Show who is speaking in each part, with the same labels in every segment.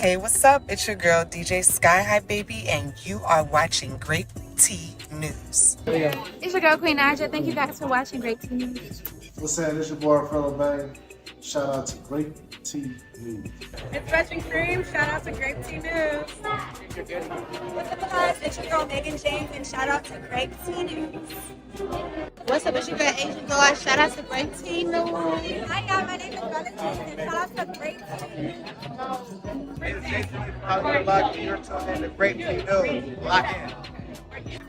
Speaker 1: Hey, what's up? It's your girl, DJ Sky High Baby, and you are watching Grape Tea News.
Speaker 2: It's your girl, Queen Aja. Thank you guys for watching Grape Tea News.
Speaker 3: What's up? It's your boy, Fellow Bang. Shout out to Grape Tea News.
Speaker 4: It's Russian Cream. Shout out to Grape Tea News. What's up, guys? It's your girl, Megan James, and shout out to Grape Tea News.
Speaker 5: What's up? It's your girl, Asian Girl. Shout out to Grape Tea News.
Speaker 4: Hi, y'all. My name is Valentine, and shout out to Grape Tea News.
Speaker 6: You're tuned in to Grape Tea News. Lock in.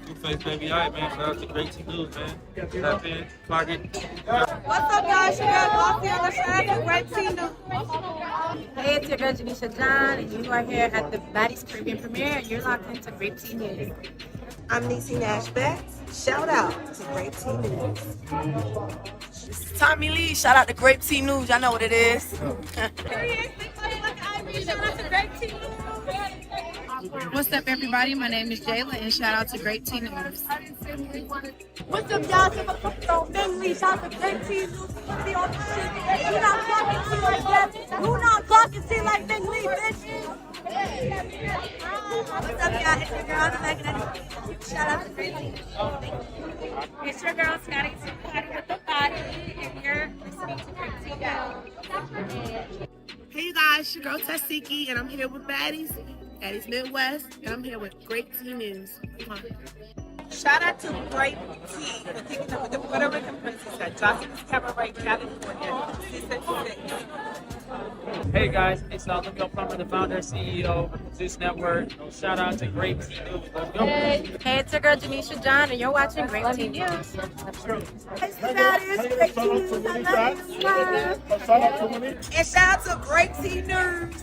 Speaker 7: Two-Face baby, all right, man. Shout out to Grape Tea News, man. Tap in, clock it.
Speaker 4: What's up, y'all? It's your girl, Dolly, and shout out to Grape Tea News.
Speaker 2: Hey, it's your girl, Janisha John, and you are here at the Baddies Caribbean premiere, and you're locked into Grape Tea News.
Speaker 8: I'm Niecy Nash Betts. Shout out to Grape Tea News.
Speaker 9: This is Tommy Lee. Shout out to Grape Tea News. Y'all know what it is.
Speaker 4: Shout out to Grape Tea News.
Speaker 2: What's up, everybody? My name is Jayla, and shout out to Grape Tea News.
Speaker 4: What's up, y'all? So, Bentley, shout out to Grape Tea News. Be on the shit. You not talking to like that. You not talking to like Bentley, bitch. What's up, y'all? It's your girl, Megan. Shout out to Grape Tea.
Speaker 2: It's your girl, Scotty, with the body, and you're listening to Grape Tea News.
Speaker 5: Hey, you guys. Your girl, Tasiki, and I'm here with Baddies Midwest, and I'm here with Grape Tea News. Come on.
Speaker 8: Shout out to Grape Tea for taking up with the Puerto Rican princess at Johnson's Cabaret, California.
Speaker 7: Hey guys, it's Luke Plummer, the founder and CEO of the Zeus Network. Shout out to Grape Tea News. Let's go.
Speaker 2: Hey, it's your girl, Janisha John, and you're watching Grape Tea News.
Speaker 8: And shout out to Grape Tea News.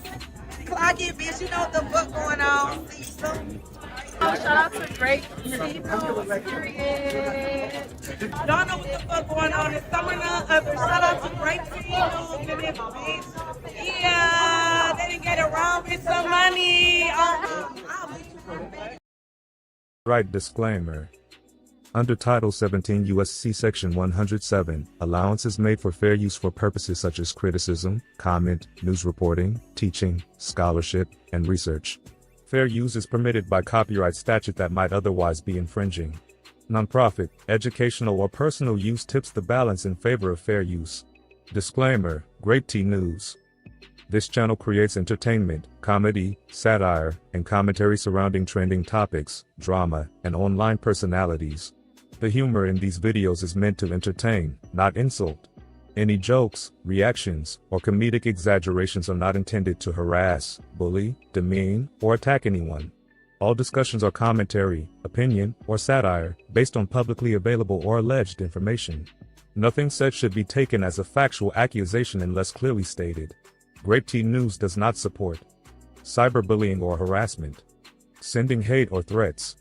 Speaker 8: Clock it, bitch. You know what the fuck going on. See you soon.
Speaker 4: Shout out to Grape Tea News. Period.
Speaker 8: Don't know what the fuck going on. It's somewhere none other. Shout out to Grape Tea News. Give me a bitch. Yeah, they didn't get it wrong with some money.
Speaker 10: Right disclaimer. Under Title 17 U.S.C. Section 107, allowance is made for fair use for purposes such as criticism, comment, news reporting, teaching, scholarship, and research. Fair use is permitted by copyright statute that might otherwise be infringing. Nonprofit, educational or personal use tips the balance in favor of fair use. Disclaimer, Grape Tea News. This channel creates entertainment, comedy, satire, and commentary surrounding trending topics, drama, and online personalities. The humor in these videos is meant to entertain, not insult. Any jokes, reactions, or comedic exaggerations are not intended to harass, bully, demean, or attack anyone. All discussions are commentary, opinion, or satire, based on publicly available or alleged information. Nothing said should be taken as a factual accusation unless clearly stated. Grape Tea News does not support cyberbullying or harassment, sending hate or threats,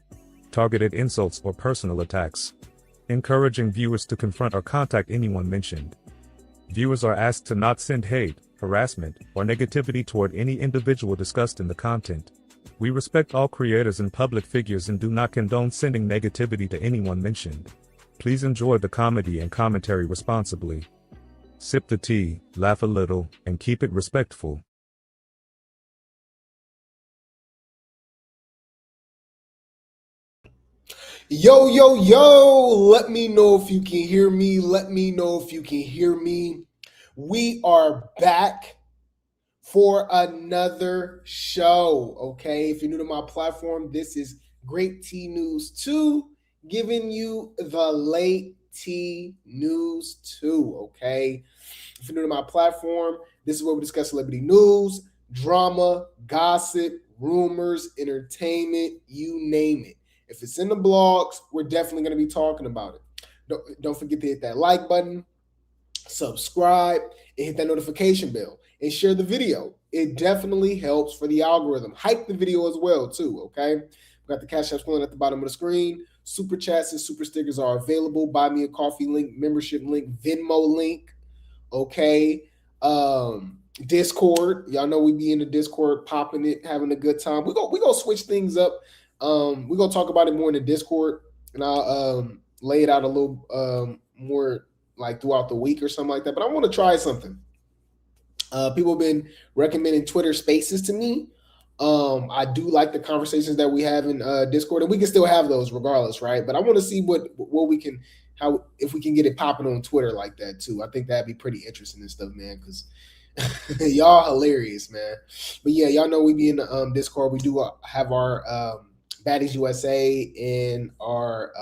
Speaker 10: targeted insults or personal attacks, encouraging viewers to confront or contact anyone mentioned. Viewers are asked to not send hate, harassment, or negativity toward any individual discussed in the content. We respect all creators and public figures and do not condone sending negativity to anyone mentioned. Please enjoy the comedy and commentary responsibly. Sip the tea, laugh a little, and keep it respectful.
Speaker 3: Yo, yo, yo, let me know if you can hear me. Let me know if you can hear me. We are back for another show, okay? If you're new to my platform, this is Grape Tea News Too, giving you the late tea news too, okay? If you're new to my platform, this is where we discuss celebrity news, drama, gossip, rumors, entertainment, you name it. If it's in the blogs, we're definitely going to be talking about it. Don't forget to hit that like button, subscribe, and hit that notification bell, and share the video. It definitely helps for the algorithm. Hype the video as well, too, okay? We got the Cash App scrolling at the bottom of the screen. Super chats and super stickers are available. Buy me a coffee link, membership link, Venmo link, okay? Discord. Y'all know we be in the Discord, popping it, having a good time. We gonna switch things up. We're gonna talk about it more in the Discord, and I'll lay it out a little more like throughout the week or something like that. But I want to try something. People have been recommending Twitter Spaces to me. I do like the conversations that we have in Discord, and we can still have those regardless, right? But I want to see what we can, how, if we can get it popping on Twitter like that too. I think that'd be pretty interesting and stuff, man, because y'all hilarious, man. But yeah, y'all know we be in the Discord. We do have our Baddies USA and our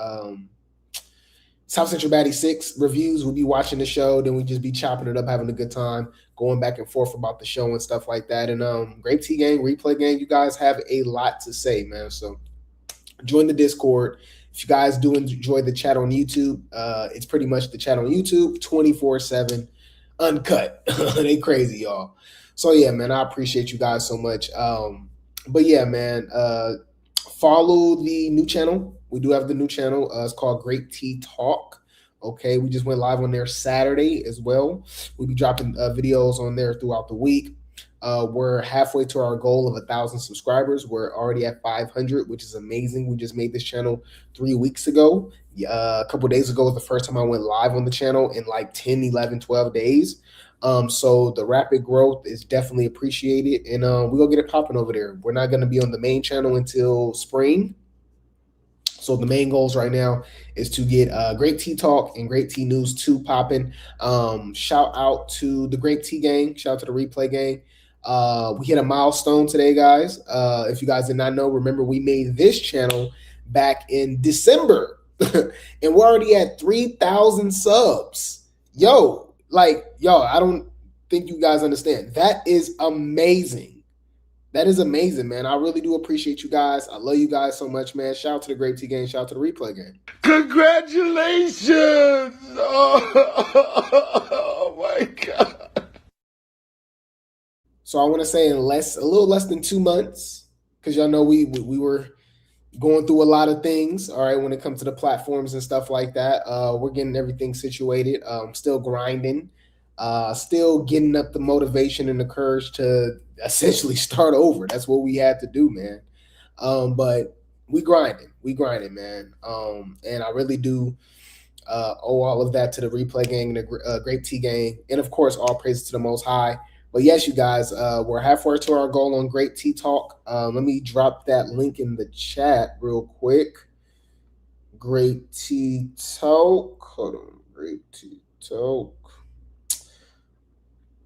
Speaker 3: South Central Baddie 6 reviews. We'll be watching the show, then we just be chopping it up, having a good time, going back and forth about the show and stuff like that. And Grape Tea Gang, Replay Gang, you guys have a lot to say, man. So join the Discord. If you guys do enjoy the chat on YouTube, it's pretty much the chat on YouTube 24/7, uncut. They crazy, y'all. So yeah, man, I appreciate you guys so much. But yeah, man, follow the new channel. We do have the new channel. It's called Grape Tea Talk. Okay, we just went live on there Saturday as well. We'll be dropping videos on there throughout the week. We're halfway to our goal of 1,000 subscribers. We're already at 500, which is amazing. We just made this channel 3 weeks ago. A couple of days ago was the first time I went live on the channel in like 10, 11, 12 days. So the rapid growth is definitely appreciated, and we're going to get it popping over there. We're not going to be on the main channel until spring. So the main goals right now is to get Grape Tea Talk and Grape Tea News Too popping. Shout out to the Grape Tea Gang. Shout out to the Replay Gang. We hit a milestone today, guys. If you guys did not know, remember we made this channel back in December. And we're already at 3,000 subs. Yo, I don't think you guys understand. That is amazing. That is amazing, man. I really do appreciate you guys. I love you guys so much, man. Shout out to the Grape Tea Gang. Shout out to the Replay Gang.
Speaker 11: Congratulations! Oh my God.
Speaker 3: So I want to say in a little less than 2 months, because y'all know we were going through a lot of things, all right, when it comes to the platforms and stuff like that. We're getting everything situated. Still grinding. Still getting up the motivation and the courage to essentially start over. That's what we had to do, man. But we grinding, man. And I really do owe all of that to the Replay Gang and the Grape Tea Gang, and of course, all praises to the Most High. But yes, you guys, we're halfway to our goal on Grape Tea Talk. Let me drop that link in the chat real quick. Grape Tea Talk. Hold on, Grape Tea Talk.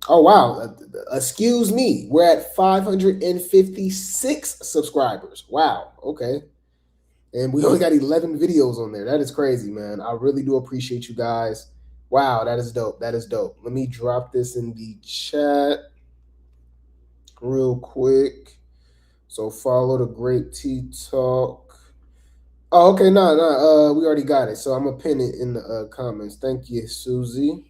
Speaker 3: Oh, wow. Excuse me. We're at 556 subscribers. Wow. Okay. And we only got 11 videos on there. That is crazy, man. I really do appreciate you guys. Wow, that is dope. That is dope. Let me drop this in the chat real quick. So follow the Grape Tea Talk. Oh, okay. No. We already got it. So I'm going to pin it in the comments. Thank you, Susie.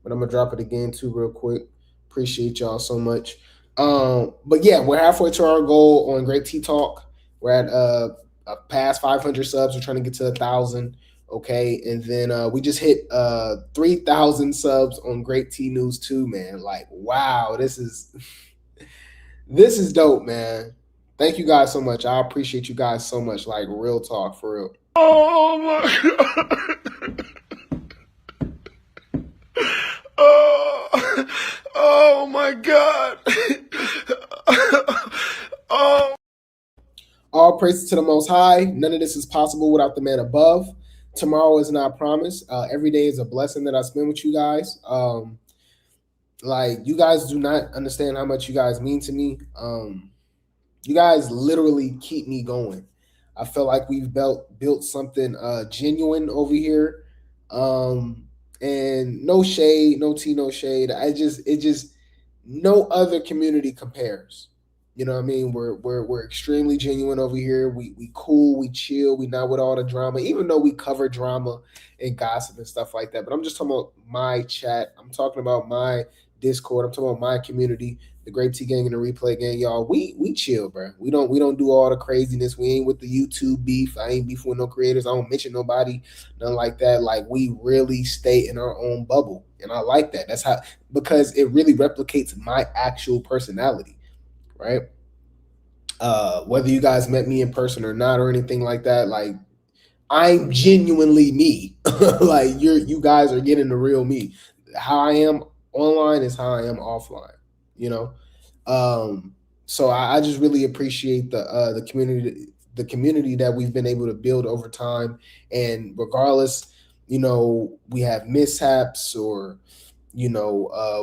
Speaker 3: But I'm going to drop it again, too, real quick. Appreciate y'all so much. But, yeah, we're halfway to our goal on Grape Tea Talk. We're at past 500 subs. We're trying to get to 1,000, okay? And then we just hit 3,000 subs on Grape Tea News Too, man. Like, wow, this is dope, man. Thank you guys so much. I appreciate you guys so much. Like, real talk, for real.
Speaker 11: Oh, my God. Oh my God. Oh.
Speaker 3: All praises to the Most High. None of this is possible without the man above. Tomorrow is not promised. Every day is a blessing that I spend with you guys. Like, you guys do not understand how much you guys mean to me. You guys literally keep me going. I feel like we've built something genuine over here. And no shade, no tea, no shade. It just no other community compares. You know what I mean? We're extremely genuine over here. We cool, we chill, we not with all the drama, even though we cover drama and gossip and stuff like that. But I'm just talking about my chat. I'm talking about my Discord. I'm talking about my community, the Grape Tea Gang and the Replay Gang, y'all. We chill, bro. We don't do all the craziness. We ain't with the YouTube beef. I ain't beefing with no creators. I don't mention nobody, nothing like that. Like, we really stay in our own bubble, and I like that. That's how, because it really replicates my actual personality, right? Whether you guys met me in person or not or anything like that, like, I'm genuinely me. Like, you guys are getting the real me. How I am online is how I am offline, you know? So I just really appreciate the community that we've been able to build over time. And regardless, we have mishaps or I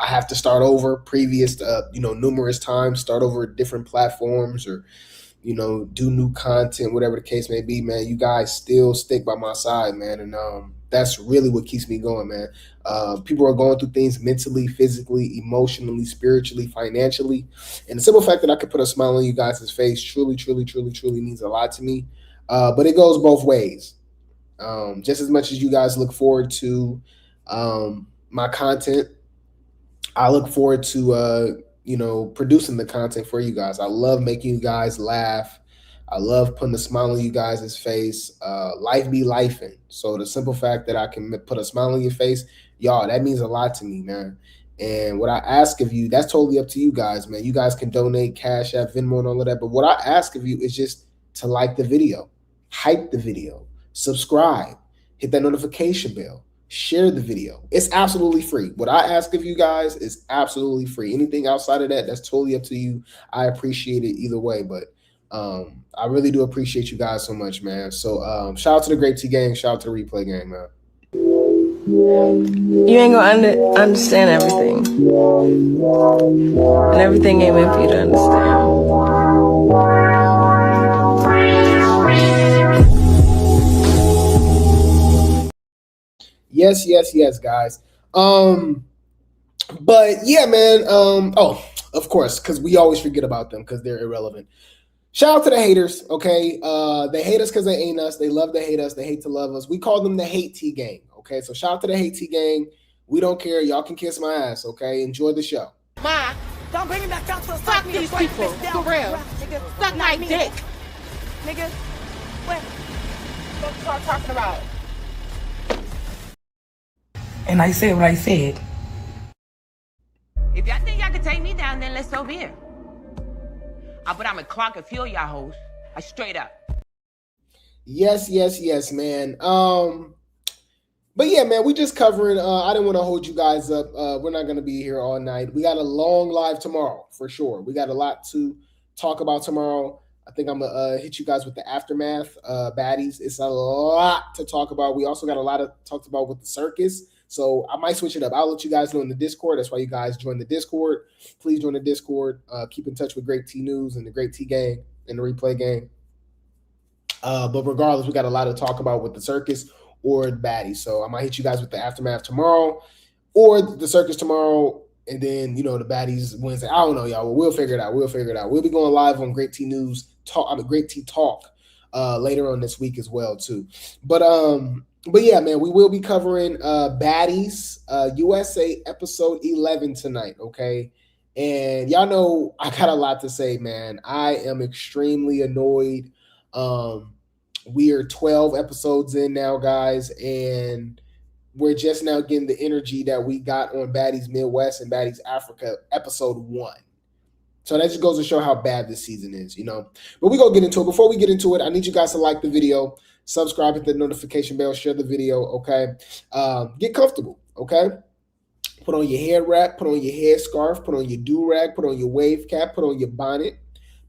Speaker 3: have to start over previous, numerous times, start over different platforms or do new content, whatever the case may be, man. You guys still stick by my side, man, and that's really what keeps me going, man. People are going through things mentally, physically, emotionally, spiritually, financially, and the simple fact that I could put a smile on you guys' face truly, truly, truly, truly means a lot to me. But it goes both ways. Just as much as you guys look forward to my content, I look forward to producing the content for you guys. I love making you guys laugh. I love putting a smile on you guys' face. Life be lifing. So the simple fact that I can put a smile on your face, y'all, that means a lot to me, man. And what I ask of you, that's totally up to you guys, man. You guys can donate, Cash App, Venmo, and all of that. But what I ask of you is just to like the video, hype the video, subscribe, hit that notification bell, share the video. It's absolutely free. What I ask of you guys is absolutely free. Anything outside of that, that's totally up to you. I appreciate it either way, but I really do appreciate you guys so much, man. So shout out to the Grape Tea gang, shout out to the Replay gang, man.
Speaker 12: You ain't gonna understand everything, and everything ain't meant for you to understand.
Speaker 3: Yes, guys. But yeah, man. Of course, because we always forget about them because they're irrelevant. Shout out to the haters, okay? They hate us because they ain't us. They love to hate us. They hate to love us. We call them the Hate Tea Gang, okay? So shout out to the Hate Tea Gang. We don't care. Y'all can kiss my ass, okay? Enjoy the show.
Speaker 4: Ma, don't bring me back out to the
Speaker 5: Fuck these people, for real. Suck my dick.
Speaker 4: Nigga, what?
Speaker 5: What you start talking about?
Speaker 13: And I said what I said.
Speaker 14: If y'all think y'all can take me down, then let's over here. But I'm a clock and feel y'all hoes. I straight up.
Speaker 3: Yes, man. But yeah, man, we just covering. I didn't want to hold you guys up. We're not going to be here all night. We got a long live tomorrow for sure. We got a lot to talk about tomorrow. I think I'm gonna hit you guys with the aftermath, baddies. It's a lot to talk about. We also got a lot of talked about with the circus. So I might switch it up. I'll let you guys know in the Discord. That's why you guys join the Discord. Please join the Discord. Keep in touch with Grape Tea News and the Grape Tea Gang and the Replay Gang. But regardless, we got a lot to talk about with the circus or the baddies. So I might hit you guys with the aftermath tomorrow or the circus tomorrow. And then, the baddies Wednesday. I don't know, y'all. We'll figure it out. We'll be going live on Grape Tea News Grape Tea Talk later on this week as well, too. But yeah, man, we will be covering Baddies USA episode 11 tonight, okay? And y'all know I got a lot to say, man. I am extremely annoyed. We are 12 episodes in now, guys, and we're just now getting the energy that we got on Baddies Midwest and Baddies Africa episode 1. So that just goes to show how bad this season is, But we're going to get into it. Before we get into it, I need you guys to like the video, subscribe, hit the notification bell, share the video, okay? Get comfortable, okay? Put on your hair wrap, put on your hair scarf, put on your do-rag, put on your wave cap, put on your bonnet,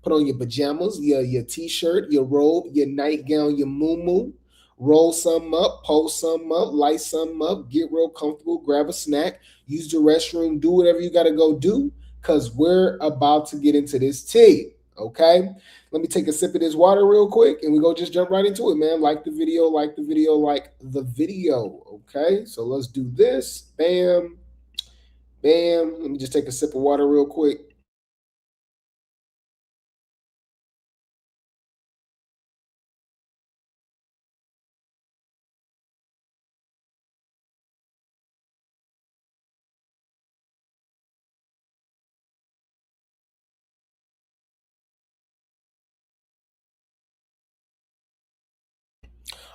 Speaker 3: put on your pajamas, your T-shirt, your robe, your nightgown, your muumuu. Roll some up, post some up, light some up, get real comfortable, grab a snack, use the restroom, do whatever you got to go do, because we're about to get into this tea, okay? Let me take a sip of this water real quick, and we go just jump right into it, man. Like the video, okay? So let's do this. Bam, bam. Let me just take a sip of water real quick.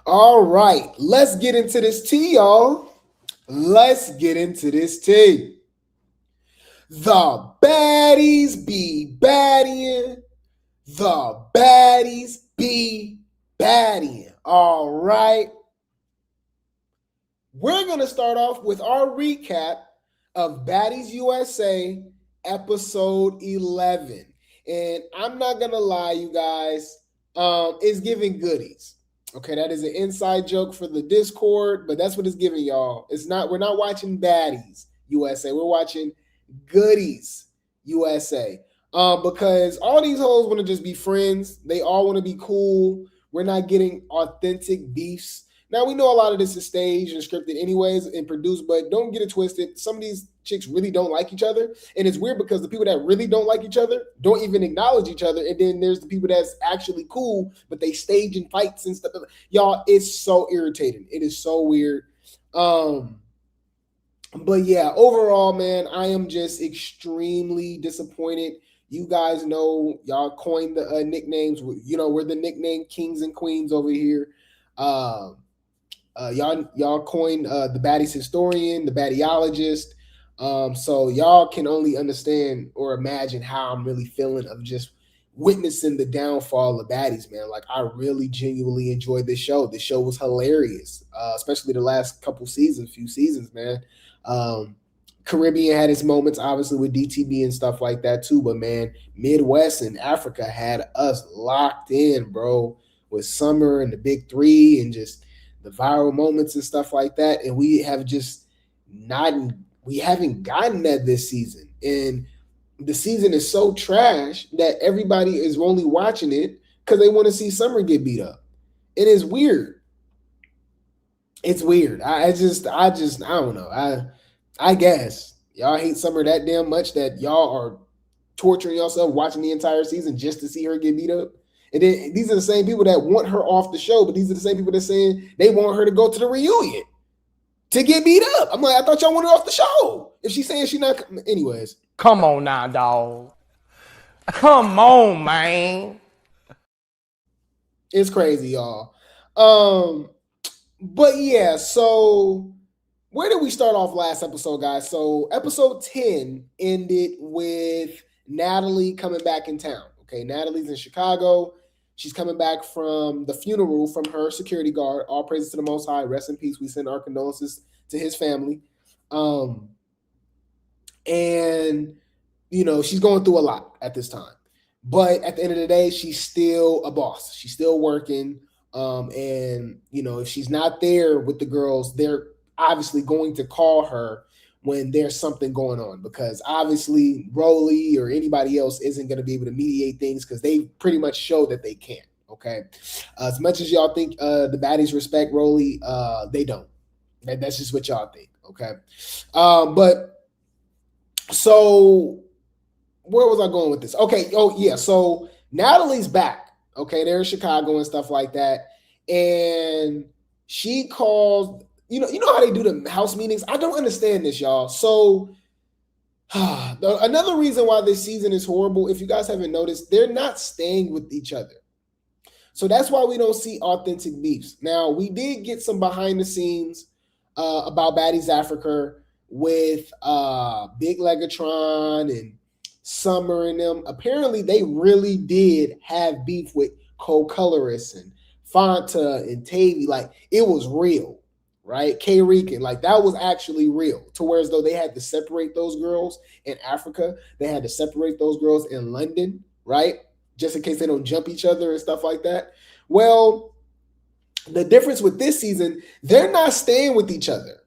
Speaker 3: All right, let's get into this tea, y'all. Let's get into this tea. The baddies be baddying. The baddies be baddying. All right. We're going to start off with our recap of Baddies USA episode 11. And I'm not going to lie, you guys, it's giving goodies. Okay, that is an inside joke for the Discord, but that's what it's giving y'all. We're not watching Baddies USA. We're watching Goodies USA. Because all these hoes want to just be friends. They all want to be cool. We're not getting authentic beefs. Now, we know a lot of this is staged and scripted anyways and produced, but don't get it twisted. Some of these chicks really don't like each other. And it's weird because the people that really don't like each other don't even acknowledge each other. And then there's the people that's actually cool, but they stage in fights and stuff. Y'all, it's so irritating. It is so weird. But yeah, overall, man, I am just extremely disappointed. You guys know, y'all coined the nicknames. You know, we're the nickname kings and queens over here. Y'all coined the Baddies historian, the Baddiologist. So y'all can only understand or imagine how I'm really feeling of just witnessing the downfall of Baddies, man. Like, I really genuinely enjoyed this show. This show was hilarious, especially the last few seasons, man. Caribbean had its moments, obviously, with DTB and stuff like that too. But man, Midwest and Africa had us locked in, bro, with Summer and the Big Three and just the viral moments and stuff like that. And we haven't gotten that this season. And the season is so trash that everybody is only watching it because they want to see Summer get beat up. It is weird. It's weird. I don't know. I guess y'all hate Summer that damn much that y'all are torturing yourself watching the entire season just to see her get beat up. And then these are the same people that want her off the show, but these are the same people that saying they want her to go to the reunion to get beat up. I'm like, I thought y'all wanted her off the show. If she's saying she's not, anyways.
Speaker 15: Come on now, dog. Come on, man.
Speaker 3: It's crazy, y'all. But yeah, so where did we start off last episode, guys? So episode 10 ended with Natalie coming back in town. Okay, Natalie's in Chicago. She's coming back from the funeral from her security guard. All praises to the Most High. Rest in peace. We send our condolences to his family. And, you know, she's going through a lot at this time. But at the end of the day, she's still a boss. She's still working. And, you know, if she's not there with the girls, they're obviously going to call her when there's something going on, because obviously Rolly or anybody else isn't going to be able to mediate things because they pretty much show that they can't. Okay. As much as y'all think the Baddies respect Rolly, they don't. That's just what y'all think. Okay. But so where was I going with this? Okay. Oh yeah. So Natalie's back. Okay. They're in Chicago and stuff like that. And she calls, you know how they do the house meetings? I don't understand this, y'all. So another reason why this season is horrible, if you guys haven't noticed, they're not staying with each other. So that's why we don't see authentic beefs. Now, we did get some behind the scenes about Baddies Africa with Big Legatron and Summer and them. Apparently, they really did have beef with Co-Colorist and Fanta and Tavii. Like, it was real. Right? K-Rican, like that was actually real, to where as though they had to separate those girls in Africa. They had to separate those girls in London, right? Just in case they don't jump each other and stuff like that. Well, the difference with this season, they're not staying with each other.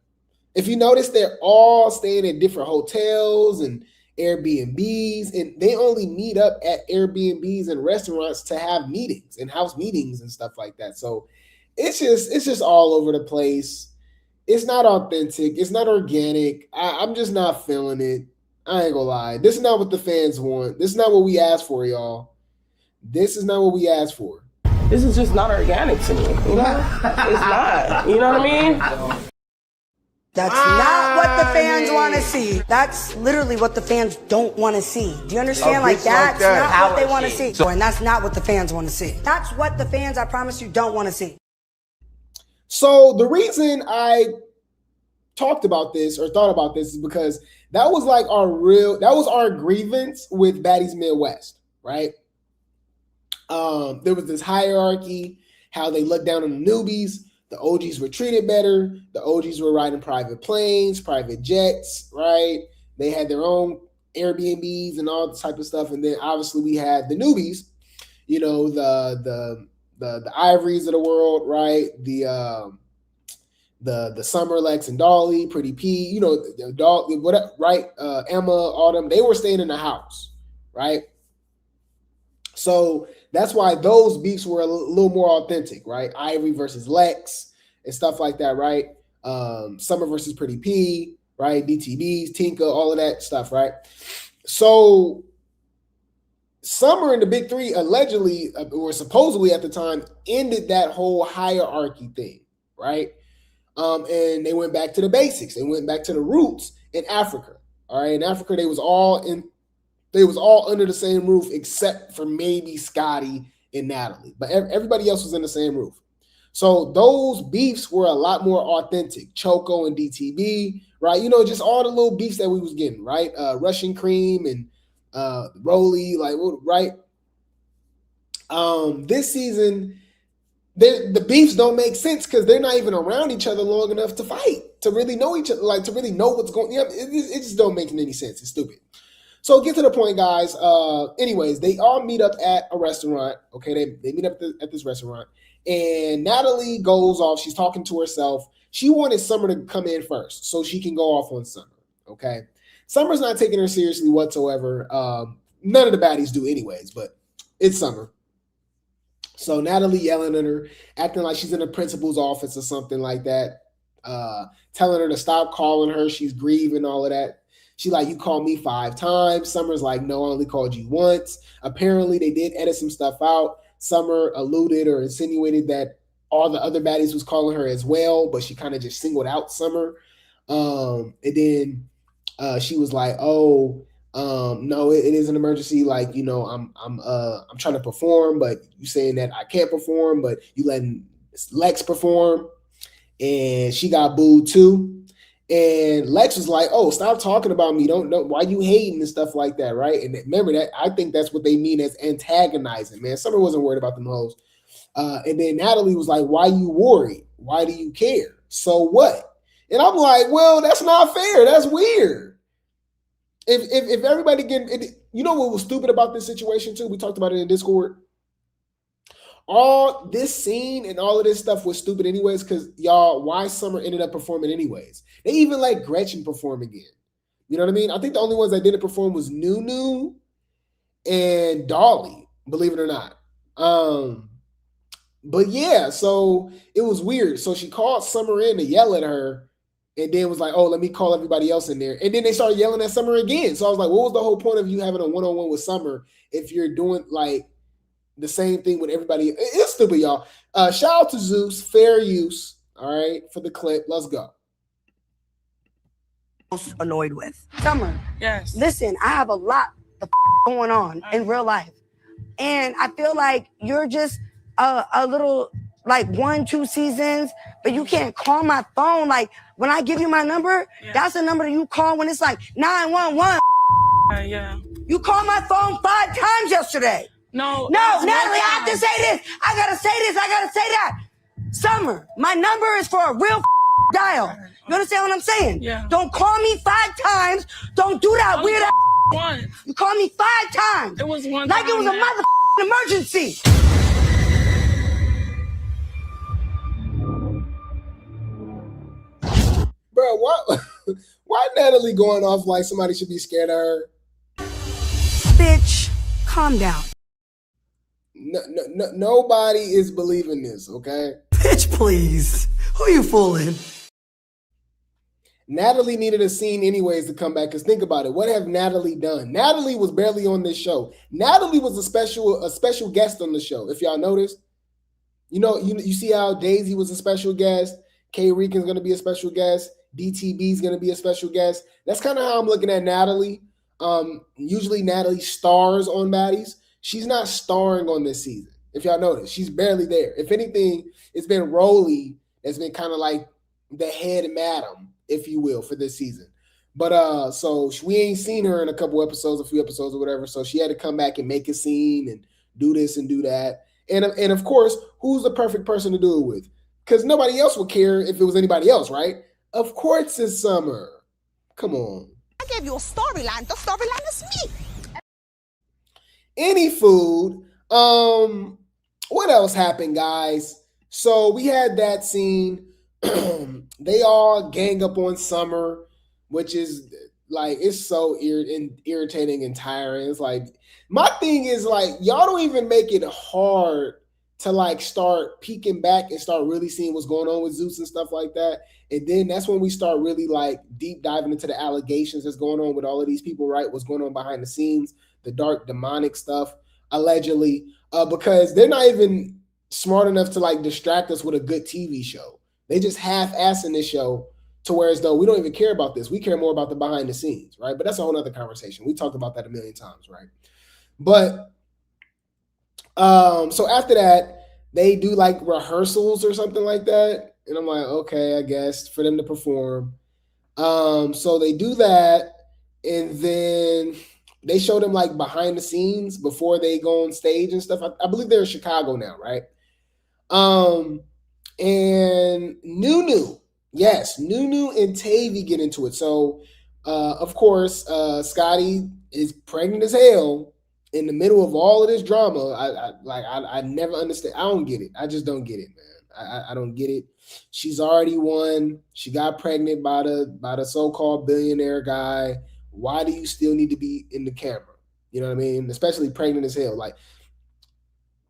Speaker 3: If you notice, they're all staying at different hotels and Airbnbs, and they only meet up at Airbnbs and restaurants to have meetings and house meetings and stuff like that. So it's just all over the place. It's not authentic. It's not organic. I'm just not feeling it. I ain't gonna lie. This is not what the fans want. This is not what we asked for, y'all. This is not what we asked for.
Speaker 15: This is just not organic to me. You know? It's not. You know what I mean?
Speaker 4: That's not what the fans want to see. That's literally what the fans don't want to see. Do you understand? Like, that's not what they want to see. And that's not what the fans want to see. That's what the fans, I promise you, don't want to see.
Speaker 3: So the reason I talked about this or thought about this is because that was like our grievance with Baddies Midwest, right? There was this hierarchy, how they looked down on the newbies. The OGs were treated better. The OGs were riding private planes, private jets, right? They had their own Airbnbs and all type of stuff. And then obviously we had the newbies, you know, the Ivories of the world, right? The Summer, Lex, and Dolly, Pretty P, you know, Dolly, whatever, right? Emma, Autumn, they were staying in the house, right? So that's why those beefs were a little more authentic, right? Ivory versus Lex and stuff like that, right? Summer versus Pretty P, right? DTBs, Tinka, all of that stuff, right? So Summer and the Big Three allegedly, or supposedly at the time, ended that whole hierarchy thing, right? And they went back to the basics. They went back to the roots in Africa. All right, in Africa, they was all under the same roof except for maybe Scotty and Natalie, but everybody else was in the same roof. So those beefs were a lot more authentic. Choco and DTB, right? You know, just all the little beefs that we was getting, right? Russian Cream and Rolly, like, right? This season, the beefs don't make sense because they're not even around each other long enough to fight, to really know each other, like to really know what's going on. It just don't make any sense. It's stupid. So get to the point, guys. Anyways, they all meet up at a restaurant. Okay, they meet up at this restaurant. And Natalie goes off. She's talking to herself. She wanted Summer to come in first so she can go off on Summer. Okay. Summer's not taking her seriously whatsoever. None of the baddies do anyways, but it's Summer. So Natalie yelling at her, acting like she's in the principal's office or something like that, telling her to stop calling her. She's grieving, all of that. She like, you called me 5 times. Summer's like, no, I only called you once. Apparently, they did edit some stuff out. Summer alluded or insinuated that all the other baddies was calling her as well, but she kind of just singled out Summer. And then she was like, oh, no, it is an emergency. Like, you know, I'm trying to perform, but you saying that I can't perform, but you letting Lex perform. And she got booed too. And Lex was like, oh, stop talking about me. Don't why you hating and stuff like that, right? And remember that, I think that's what they mean as antagonizing, man. Summer wasn't worried about them hoes. And then Natalie was like, why you worried? Why do you care? So what? And I'm like, well, that's not fair. That's weird. If everybody you know what was stupid about this situation too? We talked about it in Discord. All this scene and all of this stuff was stupid anyways, because y'all, why Summer ended up performing anyways. They even let Gretchen perform again. You know what I mean? I think the only ones that didn't perform was Nunu and Dolly, believe it or not. But yeah, so it was weird. So she called Summer in to yell at her and then was like, oh, let me call everybody else in there. And then they started yelling at Summer again. So I was like, what was the whole point of you having a one-on-one with Summer if you're doing like the same thing with everybody? It's stupid, y'all. Shout out to Zeus, fair use, all right, for the clip. Let's go.
Speaker 4: Most annoyed with Summer. Yes. Listen, I have a lot of going on in real life. And I feel like you're just a little, like 1-2 seasons, but you can't call my phone. Like when I give you my number, that's the number that you call when it's like 911. Yeah. You called my phone 5 times yesterday. No, Natalie, I have to say this. I gotta say this. I gotta say that. Summer, my number is for a real dial. You understand what I'm saying? Yeah. Don't call me 5 times. Don't do that weird one. You called me 5 times. It was one. Like it was a emergency.
Speaker 3: Bro, why Natalie going off like somebody should be scared of her?
Speaker 4: Bitch, calm down.
Speaker 3: No, nobody is believing this, okay?
Speaker 4: Bitch, please. Who you fooling?
Speaker 3: Natalie needed a scene anyways to come back, because think about it. What have Natalie done? Natalie was barely on this show. Natalie was a special guest on the show, if y'all noticed. You know, you see how Daisy was a special guest. K. Rican's going to be a special guest. DTB's going to be a special guest. That's kind of how I'm looking at Natalie. Usually Natalie stars on Baddies. She's not starring on this season. If y'all notice, she's barely there. If anything, it's been Rolly that's been kind of like the head madam, if you will, for this season. But so we ain't seen her in a few episodes or whatever. So she had to come back and make a scene and do this and do that. And of course, who's the perfect person to do it with? Because nobody else would care if it was anybody else, right? Of course it's Summer. Come on.
Speaker 16: I gave you a storyline. The storyline is me.
Speaker 3: Any food. What else happened, guys? So we had that scene. They all gang up on Summer, which is like, it's so irritating and tiring. It's like, my thing is like, y'all don't even make it hard to like start peeking back and start really seeing what's going on with Zeus and stuff like that. And then that's when we start really like deep diving into the allegations that's going on with all of these people, right? What's going on behind the scenes, the dark demonic stuff, allegedly, because they're not even smart enough to like distract us with a good TV show. They just half-assing this show to where as though we don't even care about this. We care more about the behind the scenes, right? But that's a whole other conversation. We talked about that a million times, right? But so after that, they do like rehearsals or something like that. And I'm like, okay, I guess for them to perform. So they do that. And then they show them like behind the scenes before they go on stage and stuff. I believe they're in Chicago now, right? And Nunu, yes, Nunu and Tavii get into it. So, of course, Scotty is pregnant as hell in the middle of all of this drama. I never understand. I don't get it. I just don't get it, man. I don't get it. She's already won. She got pregnant by the so-called billionaire guy. Why do you still need to be in the camera? You know what I mean? Especially pregnant as hell. Like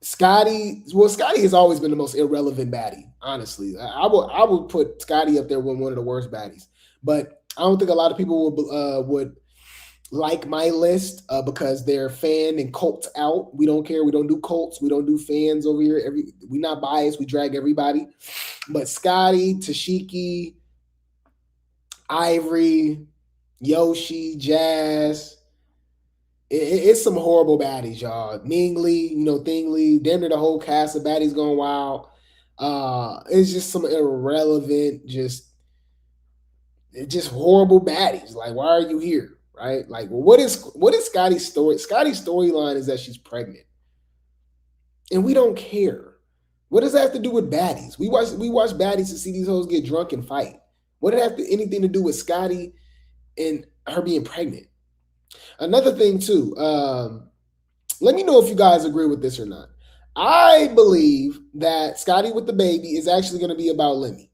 Speaker 3: Scotty has always been the most irrelevant baddie, honestly. I would put Scotty up there with one of the worst baddies. But I don't think a lot of people would like my list because they're fan and cult out. We don't care. We don't do cults. We don't do fans over here. We're not biased. We drag everybody. But Scotty, Tashiki, Ivory, Yoshi, Jazz, it's some horrible baddies, y'all. Mingli, Thingley, damn near the whole cast of baddies going wild. It's just some irrelevant, just horrible baddies. Like, why are you here? Right? Like, well, what is Scotty's story? Scotty's storyline is that she's pregnant. And we don't care. What does that have to do with baddies? We watch baddies to see these hoes get drunk and fight. What did it have anything to do with Scotty and her being pregnant? Another thing too, let me know if you guys agree with this or not. I believe that Scotty with the Baby is actually going to be about Lemmy.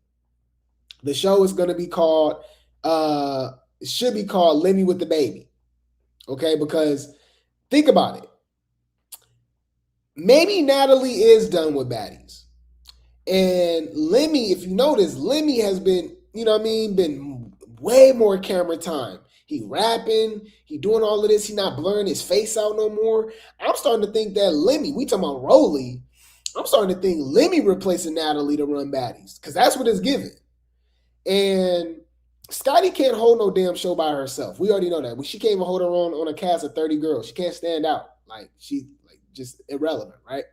Speaker 3: The show is going to be called, it should be called Lemmy with the Baby. Okay, because think about it. Maybe Natalie is done with baddies. And Lemmy, if you notice, Lemmy has been, been way more camera time. He rapping, he doing all of this. He not blurring his face out no more. I'm starting to think that Lemmy, we talking about Rolly, I'm starting to think Lemmy replacing Natalie to run baddies because that's what it's giving. And Scotty can't hold no damn show by herself. We already know that. She can't even hold her own on a cast of 30 girls. She can't stand out. Like, she's like just irrelevant, right?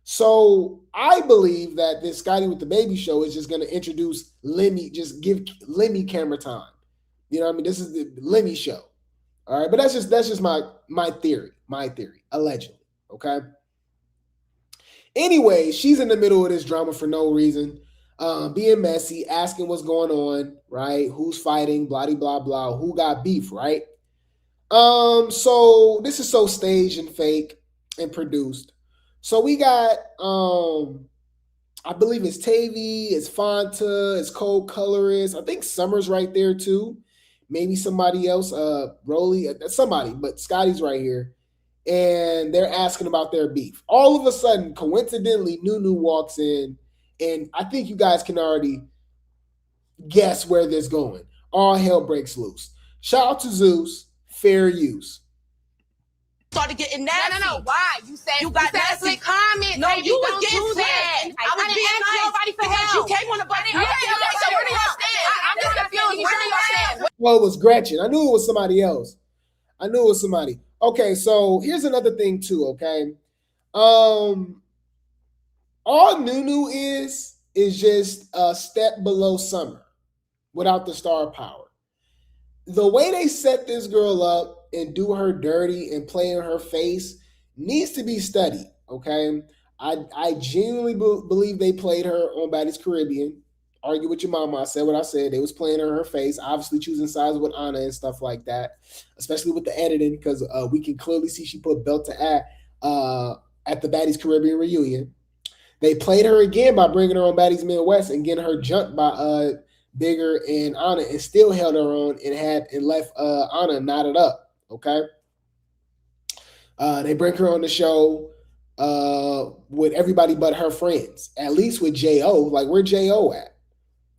Speaker 3: So I believe that this Scotty with the Baby show is just going to introduce Lemmy, just give Lemmy camera time. You know what I mean? This is the Lemmy show. All right. But that's just my theory, allegedly. Okay. Anyway, she's in the middle of this drama for no reason, being messy, asking what's going on, right? Who's fighting, blah, blah, blah, who got beef, right? So this is so staged and fake and produced. So we got, I believe it's Tavii, it's Fanta, it's Kold colorist. I think Summer's right there too. Maybe somebody else, Rolly, somebody, but Scotty's right here. And they're asking about their beef. All of a sudden, coincidentally, Nunu walks in, and I think you guys can already guess where this is going. All hell breaks loose. Shout out to Zeus, fair use.
Speaker 16: Started getting nasty.
Speaker 14: No. Why? You said
Speaker 16: You got nasty
Speaker 14: comment.
Speaker 16: No,
Speaker 14: baby,
Speaker 16: you was
Speaker 14: don't
Speaker 16: getting
Speaker 14: do
Speaker 16: sad.
Speaker 14: that.
Speaker 16: I was being
Speaker 14: ask
Speaker 16: nice
Speaker 14: nobody for
Speaker 16: because
Speaker 14: help.
Speaker 16: you came on the bus.
Speaker 14: So where do y'all stand? I'm just confused. Where do y'all stand?
Speaker 3: Well, it was Gretchen. I knew it was somebody else. Okay, so here's another thing too, okay? All Nunu is just a step below Summer without the star power. The way they set this girl up and do her dirty and play in her face needs to be studied, okay? I genuinely believe they played her on Baddies Caribbean, argue with your mama. I said what I said. They was playing in her face, obviously choosing sides with Anna and stuff like that, especially with the editing, because we can clearly see she put belt to at the Baddies Caribbean reunion. They played her again by bringing her on Baddies Midwest and getting her jumped by Bigger and Anna, and still held her on and left Anna knotted up. Okay. They bring her on the show with everybody but her friends, at least with J.O. Like, where J.O. at?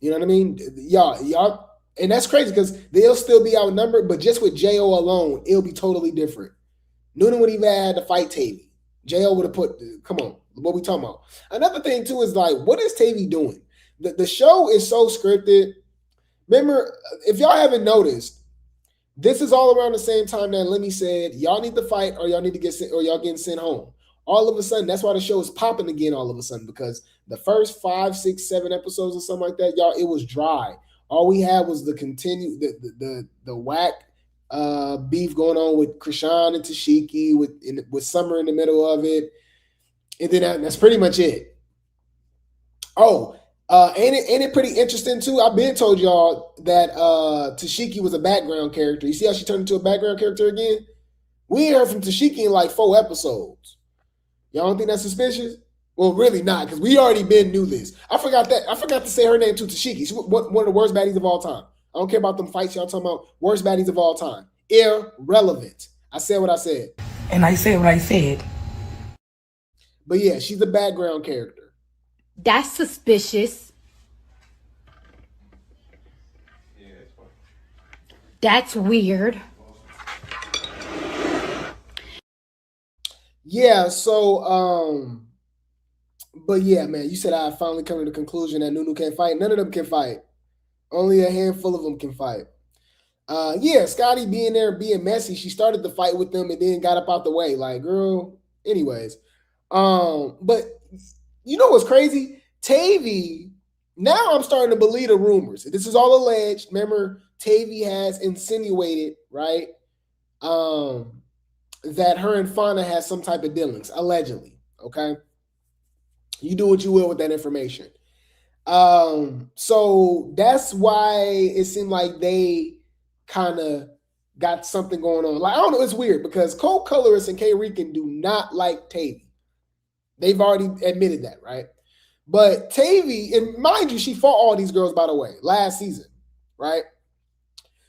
Speaker 3: You know what I mean? Y'all, and that's crazy because they'll still be outnumbered, but just with J.O. alone, it'll be totally different. Noonan would even had to fight Tavii. J.O. would have put, come on, what we talking about? Another thing, too, is like, what is Tavii doing? The show is so scripted. Remember, if y'all haven't noticed, this is all around the same time that Lemmy said, y'all need to fight or y'all need to get sent, or y'all getting sent home. All of a sudden, that's why the show is popping again all of a sudden, because the first 5, 6, 7 episodes or something like that, y'all, it was dry. All we had was the whack beef going on with Krishan and Tashiki with Summer in the middle of it. And then that's pretty much it. Oh, ain't it pretty interesting too? I've been told y'all that Tashiki was a background character. You see how she turned into a background character again? We ain't heard from Tashiki in like 4 episodes. Y'all don't think that's suspicious? Well, really not, because we already knew this. I forgot to say her name too, Tashiki. She's one of the worst baddies of all time. I don't care about them fights y'all talking about. Worst baddies of all time. Irrelevant. I said what I said.
Speaker 13: And I said what I said.
Speaker 3: But yeah, she's a background character.
Speaker 2: That's suspicious. That's weird.
Speaker 3: Yeah, so but yeah, man, you said I finally come to the conclusion that Nunu can't fight. None of them can fight. Only a handful of them can fight. Yeah, Scotty being there, being messy, she started the fight with them and then got up out the way. Like, girl, anyways. But you know what's crazy? Tavii, now I'm starting to believe the rumors. This is all alleged. Remember, Tavii has insinuated, right? That her and Fauna has some type of dealings, allegedly. Okay. You do what you will with that information. So that's why it seemed like they kind of got something going on. Like, I don't know, it's weird because Kold Colorist and K Rican do not like Tavii. They've already admitted that, right? But Tavii, and mind you, she fought all these girls, by the way, last season, right?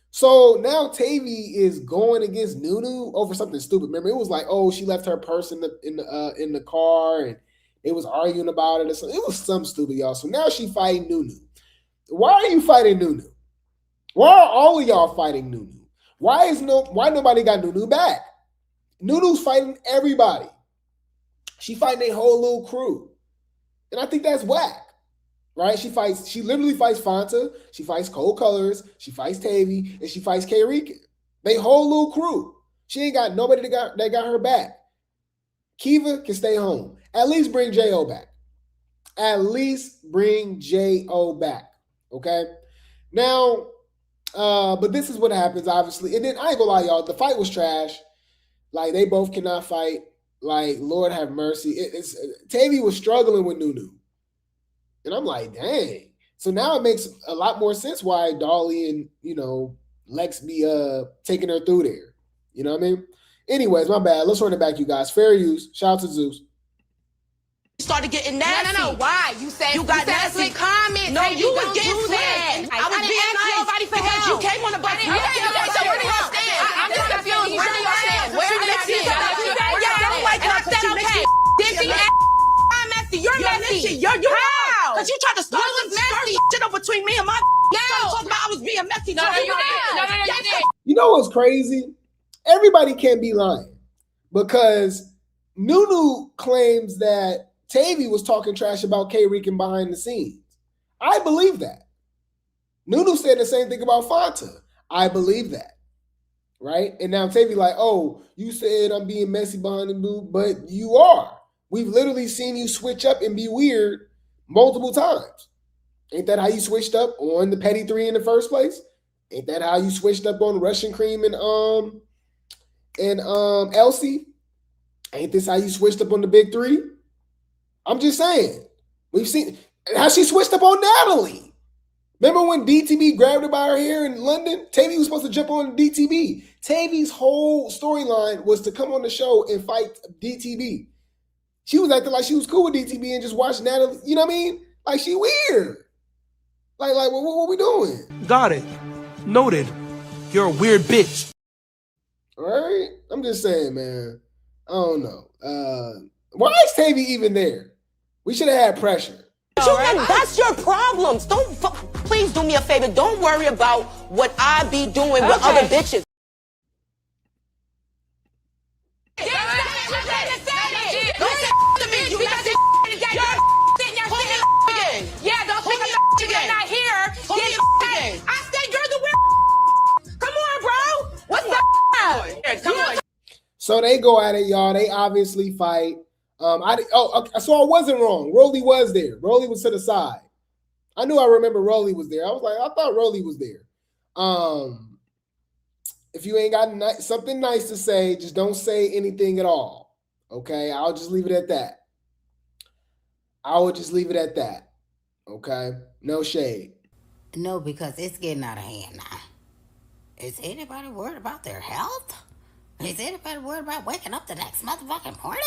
Speaker 3: So now Tavii is going against Nunu over something stupid. Remember, it was like, oh, she left her purse in the car, and they was arguing about it or something. It was some stupid, y'all. So now she fighting Nunu. Why are you fighting Nunu? Why are all of y'all fighting Nunu? Why nobody got Nunu back? Nunu's fighting everybody. She fighting a whole little crew. And I think that's whack. Right? She literally fights Fanta, she fights Kold Colors, she fights Tavii, and she fights K Rican. They whole little crew. She ain't got nobody that got her back. Kiva can stay home. At least bring J.O. back. At least bring J.O. back. Okay? Now, but this is what happens, obviously. And then I ain't gonna lie, y'all, the fight was trash. Like, they both cannot fight. Like, Lord have mercy. Tavii was struggling with Nunu. And I'm like, dang. So now it makes a lot more sense why Dolly and, Lex be taking her through there. You know what I mean? Anyways, my bad. Let's run it back, you guys. Fair use. Shout out to Zeus.
Speaker 16: Started getting nasty.
Speaker 14: No. Why? You said
Speaker 16: You got
Speaker 14: said
Speaker 16: nasty
Speaker 14: comments.
Speaker 16: No,
Speaker 14: Hey,
Speaker 16: you was
Speaker 14: don't
Speaker 16: getting
Speaker 14: do
Speaker 16: slick.
Speaker 14: that.
Speaker 16: I was being nice
Speaker 14: nobody for
Speaker 16: because
Speaker 14: help.
Speaker 16: you came on the bus.
Speaker 14: So where do y'all stand? I'm just confused. Where do y'all stand? Where do y'all stand?
Speaker 16: Yeah, I'm like,
Speaker 14: And I said, okay. Did she ask? I'm messy. You're messy.
Speaker 16: You're
Speaker 14: how?
Speaker 16: Because you tried to start
Speaker 14: What was
Speaker 16: some
Speaker 14: messy?
Speaker 16: shit up between me and my
Speaker 14: No.
Speaker 16: trying to talk about I was being messy.
Speaker 14: No, you did.
Speaker 3: You know what's crazy? Everybody can't be lying because Nunu claims that Tavii was talking trash about K Rican behind the scenes. I believe that. Nunu said the same thing about Fanta. I believe that. Right? And now Tavii like, oh, you said I'm being messy behind the booth, but you are. We've literally seen you switch up and be weird multiple times. Ain't that how you switched up on the Petty 3 in the first place? Ain't that how you switched up on Russian Cream and Elsie? Ain't this how you switched up on the Big 3? I'm just saying. We've seen how she switched up on Natalie. Remember when DTB grabbed her by her hair in London? Tavii was supposed to jump on DTB. Tavii's whole storyline was to come on the show and fight DTB. She was acting like she was cool with DTB and just watch Natalie. You know what I mean? Like, she weird. Like what we doing?
Speaker 17: Got it. Noted. You're a weird bitch.
Speaker 3: All right? I'm just saying, man. I don't know. Why is Tavii even there? We should have had pressure.
Speaker 16: That's your problems. Please do me a favor. Don't worry about what I be doing with other bitches.
Speaker 3: So they go at it, y'all. They obviously fight. So I wasn't wrong. Rolly was there. Rolly was to the side. I knew I remember Rolly was there. I was like, I thought Rolly was there. If you ain't got something nice to say, just don't say anything at all. Okay? I'll just leave it at that. I will just leave it at that. Okay? No shade.
Speaker 18: No, because it's getting out of hand now. Is anybody worried about their health? Is anybody worried about waking up the next motherfucking morning?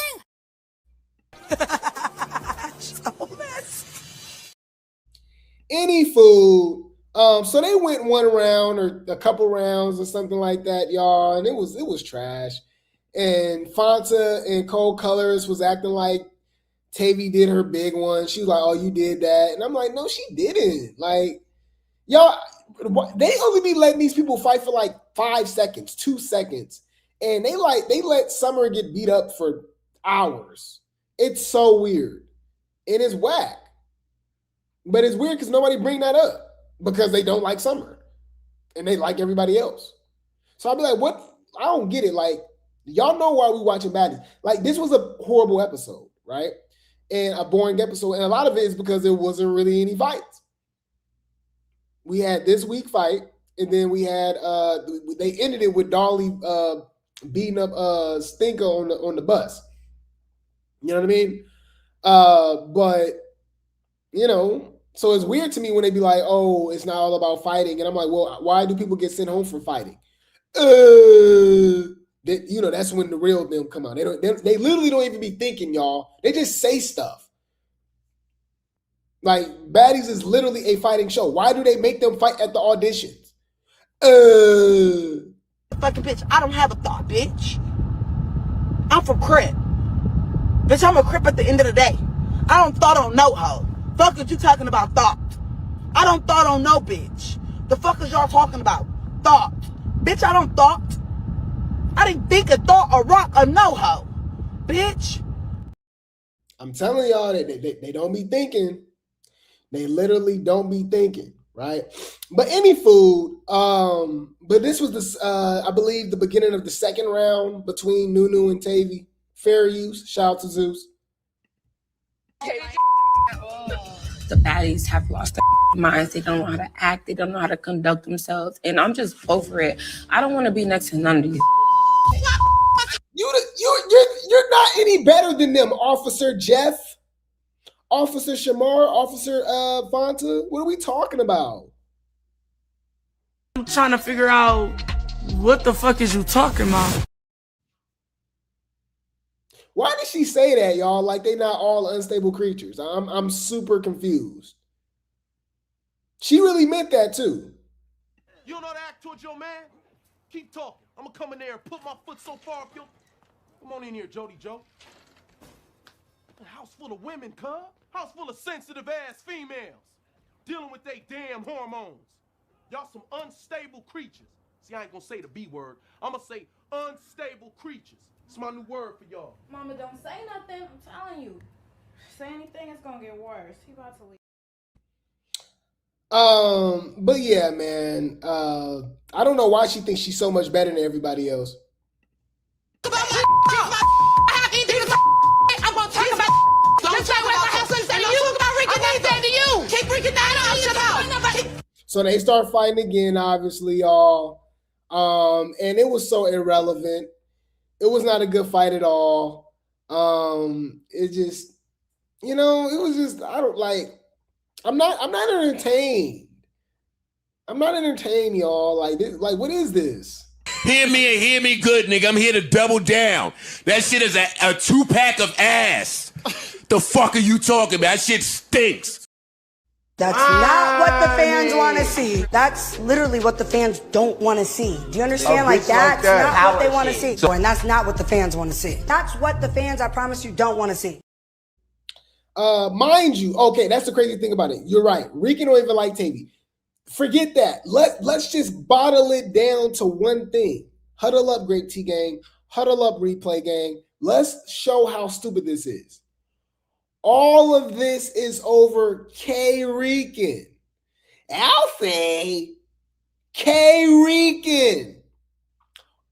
Speaker 3: Any food. So they went one round or a couple rounds or something like that, y'all, and it was trash. And Fanta and Cold Colors was acting like Tavii did her big one. She was like, "Oh, you did that," and I'm like, "No, she didn't." Like, y'all, they only be letting these people fight for like 5 seconds, 2 seconds, and they let Summer get beat up for hours. It's so weird. It is whack. But it's weird because nobody bring that up because they don't like Summer and they like everybody else. So I'll be like, what? I don't get it. Like, y'all know why we watching Baddies. Like, this was a horrible episode, right? And a boring episode. And a lot of it is because there wasn't really any fights. We had this week fight, and then we had they ended it with Dolly beating up Tinka on the bus. You know what I mean? But you know, so it's weird to me when they be like, "Oh, it's not all about fighting," and I'm like, "Well, why do people get sent home for fighting?" That's when the real them come out. They literally don't even be thinking, y'all. They just say stuff. Like, Baddies is literally a fighting show. Why do they make them fight at the auditions?
Speaker 16: Fucking bitch, I don't have a thought, bitch. I'm from Crip. Bitch, I'm a Crip at the end of the day. I don't thought on no hoe. Fuck is you talking about thought? I don't thought on no bitch. The fuck is y'all talking about? Thought. Bitch, I don't thought. I didn't think a thought, a rock, a no hoe. Bitch.
Speaker 3: I'm telling y'all that they don't be thinking. They literally don't be thinking, right? But any food, but this was I believe the beginning of the second round between Nunu and Tavii. Fair use. Shout out to Zeus.
Speaker 15: The baddies have lost their minds. They don't know how to act. They don't know how to conduct themselves. And I'm just over it. I don't want to be next to none of these.
Speaker 3: You're not any better than them, Officer Jeff, Officer Shamar, Officer Fanta. What are we talking about?
Speaker 13: I'm trying to figure out what the fuck is you talking about?
Speaker 3: Why did she say that, y'all? Like they not all unstable creatures. I'm super confused. She really meant that too.
Speaker 11: You don't know how to act towards your man? Keep talking. I'm gonna come in there and put my foot so far up your... Come on in here, Jody Joe. A house full of women, cuz. House full of sensitive ass females. Dealing with they damn hormones. Y'all some unstable creatures. See, I ain't gonna say the B word. I'm gonna say unstable creatures. It's my new word for y'all.
Speaker 2: Mama, don't say nothing. I'm telling you. Say anything, it's gonna get worse. He about to leave.
Speaker 3: But yeah, man. I don't know why she thinks she's so much better than everybody else.
Speaker 16: I'm gonna talk about don't talk about my husband and you about Ricky anything to you. Keep freaking that out.
Speaker 3: So they start fighting again, obviously, y'all. And it was so irrelevant. It was not a good fight at all. It just, it was just, I'm not entertained. I'm not entertained, y'all. Like, what is this?
Speaker 19: Hear me and hear me good, nigga. I'm here to double down. That shit is a 2-pack of ass. The fuck are you talking about? That shit stinks.
Speaker 4: That's not what the fans want to see. That's literally what the fans don't want to see. Do you understand? Like, that's not what they want to see. And that's not what the fans want to see. That's what the fans, I promise you, don't want to see.
Speaker 3: Mind you, okay, that's the crazy thing about it. You're right. Rican don't even like Tavii. Forget that. Let's just bottle it down to one thing. Huddle up, Grape Tea gang. Huddle up, Replay gang. Let's show how stupid this is. All of this is over K-Rican. I'll say K-Rican.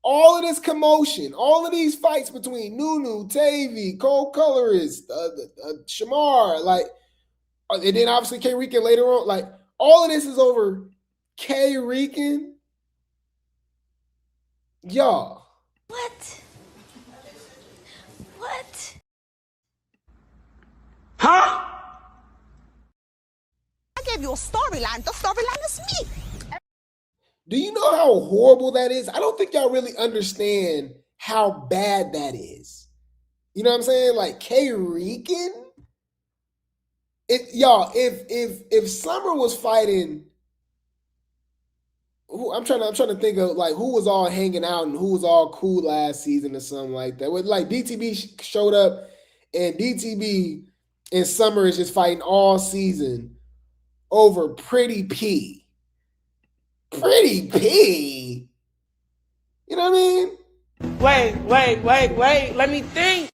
Speaker 3: All of this commotion, all of these fights between Nunu, Tavii, Kold Colorist, Shamar, like, and then obviously K-Rican later on, like, all of this is over K-Rican. Y'all.
Speaker 18: What? What?
Speaker 16: Huh?
Speaker 8: I gave you a storyline. The storyline is me.
Speaker 3: Do you know how horrible that is? I don't think y'all really understand how bad that is. You know what I'm saying? Like, K-Rican? If Summer was fighting, I'm trying to think of like who was all hanging out and who was all cool last season or something like that. With like DTB showed up, and DTB and Summer is just fighting all season over Pretty P. Pretty P. You know what I mean?
Speaker 16: Wait. Let me think.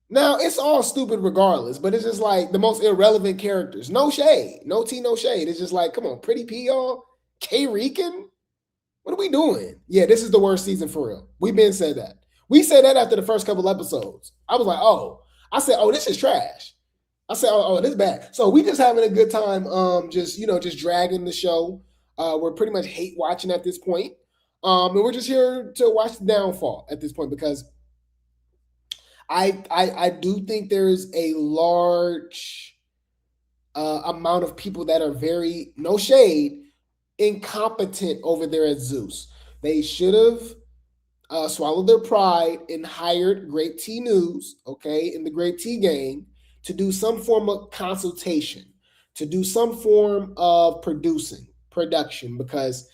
Speaker 3: Now, it's all stupid regardless, but it's just like the most irrelevant characters. No shade. No tea, no shade. It's just like, come on, Pretty P, y'all? K-Rican? What are we doing? Yeah, this is the worst season for real. We've been said that. We said that after the first couple episodes. I was like, I said, this is trash. I said, this is bad. So we just having a good time, just dragging the show. We're pretty much hate watching at this point. And we're just here to watch the downfall at this point because I do think there's a large amount of people that are very, no shade, incompetent over there at Zeus. They should have swallowed their pride and hired Grape Tea News, okay, in the Grape Tea gang to do some form of consultation, to do some form of production, because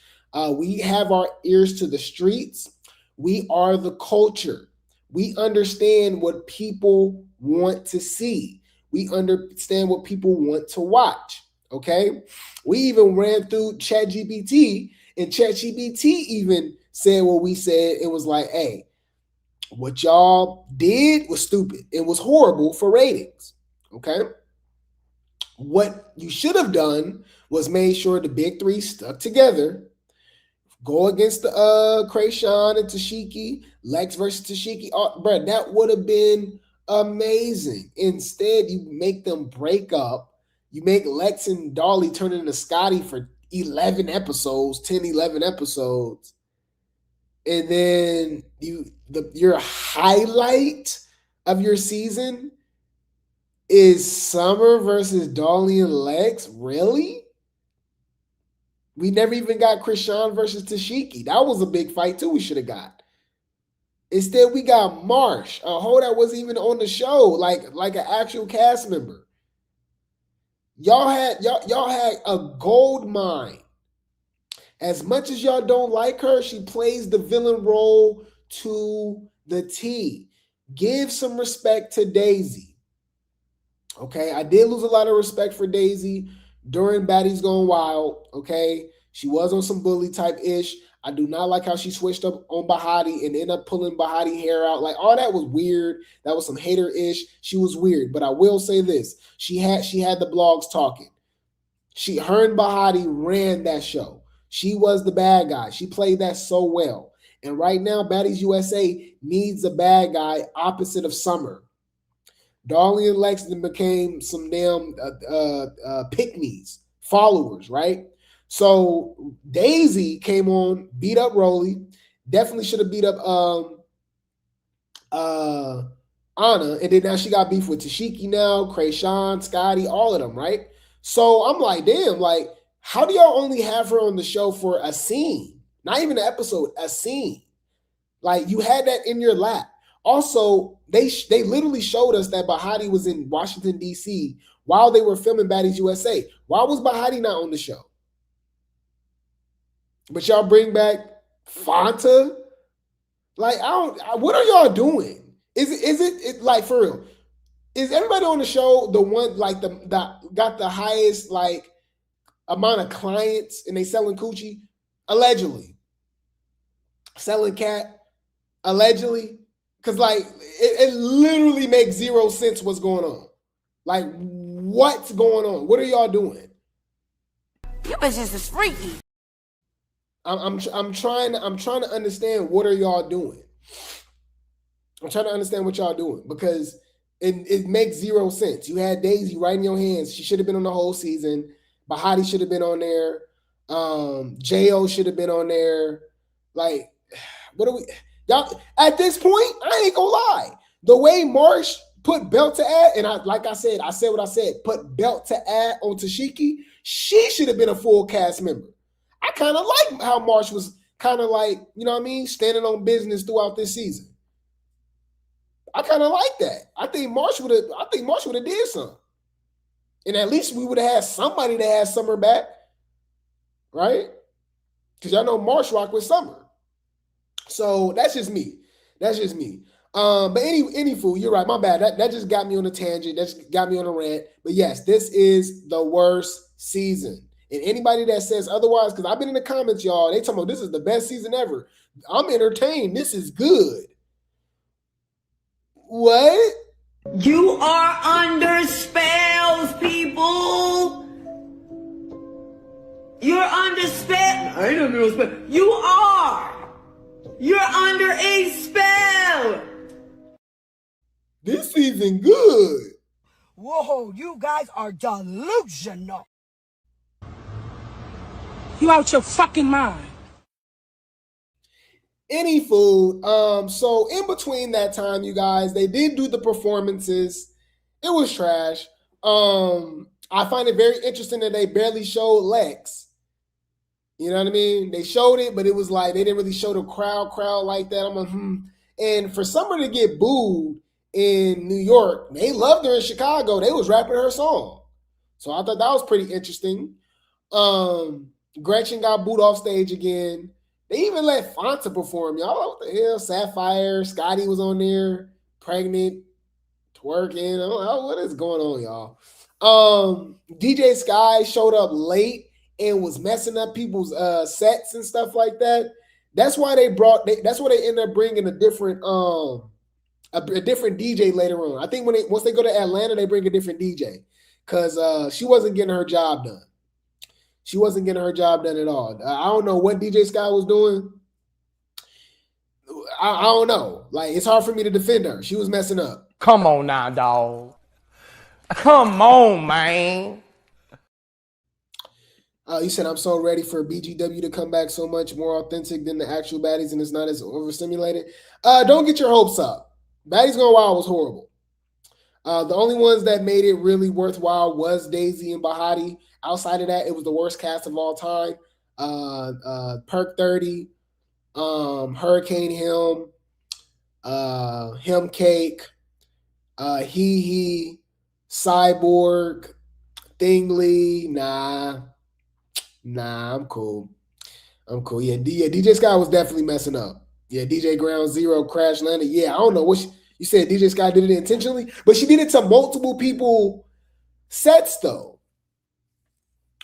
Speaker 3: we have our ears to the streets. We are the culture. We understand what people want to see. We understand what people want to watch, okay? We even ran through ChatGPT, and ChatGPT even said what we said. It was like, hey, what y'all did was stupid. It was horrible for ratings, okay? What you should have done was made sure the big three stuck together. Go against the Krayshawn and Tashiki, Lex versus Tashiki. Bro, that would have been amazing. Instead, you make them break up. You make Lex and Dolly turn into Scotty for 11 episodes. And then your highlight of your season is Summer versus Dolly and Lex. Really? We never even got Krishan versus Tashiki. That was a big fight too we should have got. Instead, we got Marsh, a hoe that wasn't even on the show, like an actual cast member. Y'all had a gold mine. As much as y'all don't like her, she plays the villain role to the T. Give some respect to Daisy. Okay, I did lose a lot of respect for Daisy during Baddies Gone Wild, okay? She was on some bully type ish. I do not like how she switched up on Bahati and ended up pulling Bahati hair out. Like, all that was weird. That was some hater ish. She was weird. But I will say this. She had the blogs talking. Her and Bahati ran that show. She was the bad guy. She played that so well. And right now, Baddies USA needs a bad guy opposite of Summer. Dolly and Lexington became some damn pick-me's, followers, right? So Daisy came on, beat up Rolly, definitely should have beat up Anna, and then now she got beef with Tashiki now, Krayshawn, Scotty, all of them, right? So I'm like, damn, like, How do y'all only have her on the show for a scene? Not even an episode, a scene. Like, you had that in your lap. Also, they literally showed us that Bahati was in Washington, D.C. while they were filming Baddies USA. Why was Bahati not on the show? But y'all bring back Fanta? Like, what are y'all doing? Is it like, for real? Is everybody on the show the one, like, the got the highest, like, amount of clients and they selling coochie? Allegedly. Selling cat? Allegedly. Because, like, it literally makes zero sense what's going on. Like, what's going on? What are y'all doing?
Speaker 4: You bitches is freaky.
Speaker 3: I'm trying to understand what are y'all doing. I'm trying to understand what y'all doing because it makes zero sense. You had Daisy right in your hands. She should have been on the whole season. Bahati should have been on there. J.O. should have been on there. Like, what are we... Y'all, at this point, I ain't gonna lie. The way Marsh put belt to ad, and I said what I said, put belt to ad on Tashiki, she should have been a full cast member. I kind of like how Marsh was kind of like, you know what I mean, standing on business throughout this season. I kind of like that. I think Marsh would have did something. And at least we would have had somebody that had Summer back, right? Because y'all know Marsh rock with Summer. So that's just me. But any fool, you're right. My bad. That just got me on a tangent. That just got me on a rant. But yes, this is the worst season. And anybody that says otherwise, because I've been in the comments, y'all, they talking about this is the best season ever. I'm entertained. This is good. What?
Speaker 4: You are under spells, people. You're under spell. I ain't under no spell. You are. You're under a spell.
Speaker 3: This season good.
Speaker 4: Whoa, you guys are delusional.
Speaker 13: You out your fucking mind.
Speaker 3: Any food. So in between that time, you guys, they did do the performances. It was trash. I find it very interesting that they barely showed Lex. You know what I mean? They showed it, but it was like they didn't really show the crowd like that. I'm like, And for Summer to get booed in New York, they loved her in Chicago. They was rapping her song. So I thought that was pretty interesting. Gretchen got booed off stage again. They even let Fanta perform. Y'all, what the hell? Sapphire, Scotty was on there, pregnant, twerking. What is going on, y'all? DJ Sky showed up late and was messing up people's sets and stuff like that. That's why they ended up bringing a different DJ later on. I think once they go to Atlanta, they bring a different DJ because she wasn't getting her job done. She wasn't getting her job done at all. I don't know what DJ Sky was doing. I don't know. Like, it's hard for me to defend her. She was messing up.
Speaker 6: Come on now, dog. Come on, man.
Speaker 3: You said, I'm so ready for BGW to come back so much more authentic than the actual Baddies and it's not as overstimulated. Don't get your hopes up. Baddies Gone Wild was horrible. The only ones that made it really worthwhile was Daisy and Bahati. Outside of that, it was the worst cast of all time. Perk 30, Hurricane Him Cake, Hee, Cyborg, Thingley. Nah, I'm cool. Yeah, DJ Sky was definitely messing up. Yeah, DJ Ground Zero crash landed. Yeah, I don't know what you said. DJ Sky did it intentionally, but she did it to multiple people sets though.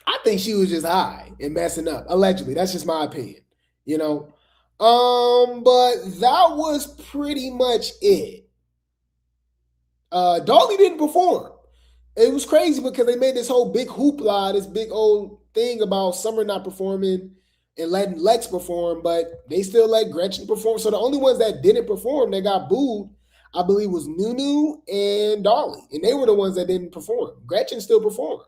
Speaker 3: I think she was just high and messing up. Allegedly, that's just my opinion. You know, but that was pretty much it. Dolly didn't perform. It was crazy because they made this whole big hoopla, this big old thing about Summer not performing and letting Lex perform, but they still let Gretchen perform. So the only ones that didn't perform, that got booed, I believe was Nunu and Dolly. And they were the ones that didn't perform. Gretchen still performed.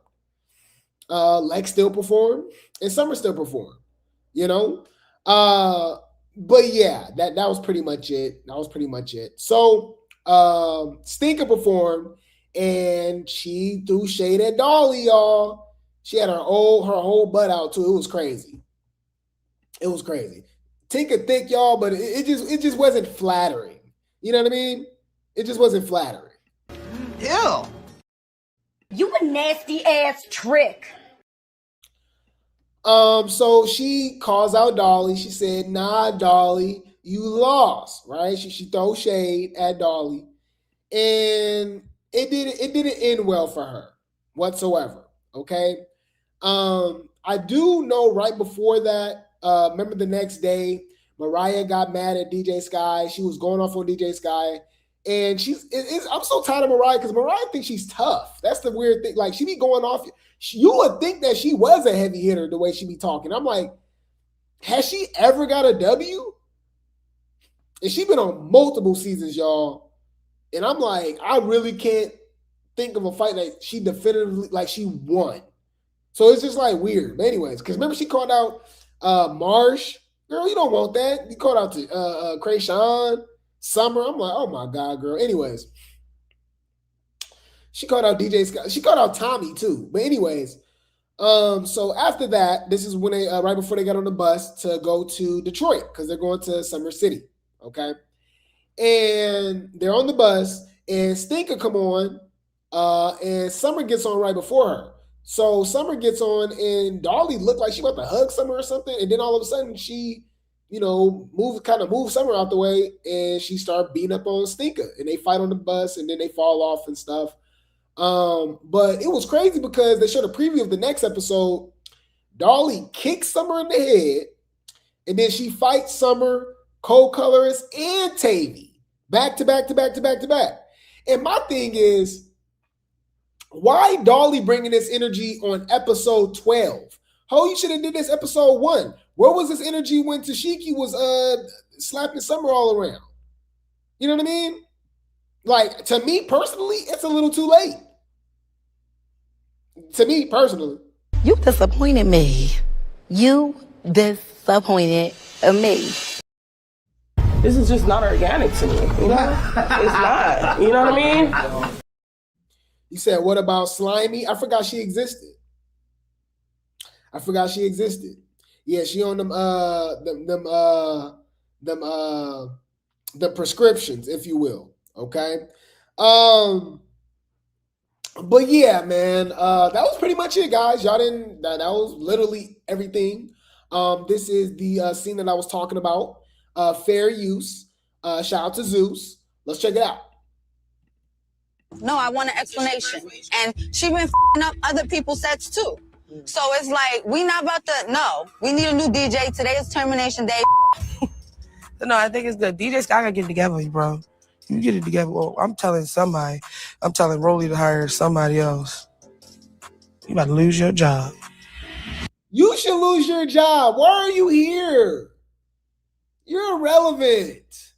Speaker 3: Lex still performed. And Summer still performed. You know? But yeah, that was pretty much it. So Tinka performed and she threw shade at Dolly, y'all. She had her whole butt out too. It was crazy. It was crazy. Tinka thick, y'all, but it just wasn't flattering. You know what I mean? It just wasn't flattering.
Speaker 4: Ew. You a nasty ass trick.
Speaker 3: So she calls out Dolly. She said, "Nah, Dolly, you lost," right? She throws shade at Dolly, and it didn't end well for her whatsoever. Okay. I do know right before that, remember the next day, Mariah got mad at DJ Sky. She was going off on DJ Sky. And I'm so tired of Mariah because Mariah thinks she's tough. That's the weird thing. Like, she be going off. You would think that she was a heavy hitter the way she be talking. I'm like, has she ever got a W? And she been on multiple seasons, y'all. And I'm like, I really can't think of a fight that she definitively, like, she won. So it's just like weird. But anyways, because remember she called out Marsh. Girl, you don't want that. You called out to Krayshawn, Summer. I'm like, oh my God, girl. Anyways, she called out DJ Scott. She called out Tommy too. But anyways, so after that, this is when they right before they got on the bus to go to Detroit because they're going to Summer City. Okay, and they're on the bus, and Stinker come on, and Summer gets on right before her. So Summer gets on, and Dolly looked like she about to hug Summer or something, and then all of a sudden she, move Summer out the way, and she started beating up on Stinker, and they fight on the bus, and then they fall off and stuff. But it was crazy because they showed a preview of the next episode. Dolly kicks Summer in the head, and then she fights Summer, Kold Colorist, and Tavii back to back to back to back to back. And my thing is, why Dolly bringing this energy on episode 12? You should have did this episode 1. Where was this energy when Tashiki was slapping Summer all around? You know what I mean? Like, to me personally, it's a little too late. To me personally.
Speaker 4: You disappointed me. You disappointed me.
Speaker 13: This is just not organic to me, you know? It's not. You know what I mean?
Speaker 3: You said, what about Slimy? I forgot she existed. Yeah, she on the prescriptions, if you will. Okay. But yeah, man, that was pretty much it, guys. Y'all didn't, that was literally everything. This is the scene that I was talking about. Fair use. Shout out to Zeus. Let's check it out.
Speaker 20: No, I want an explanation. And she been f***ing up other people's sets too. So it's like, we not about to, no. We need a new DJ. Today is termination day.
Speaker 13: No, I think it's good. DJ Scott gotta get it together, bro. You get it together. Well, I'm telling somebody. I'm telling Rolly to hire somebody else. You about to lose your job.
Speaker 3: You should lose your job. Why are you here? You're irrelevant.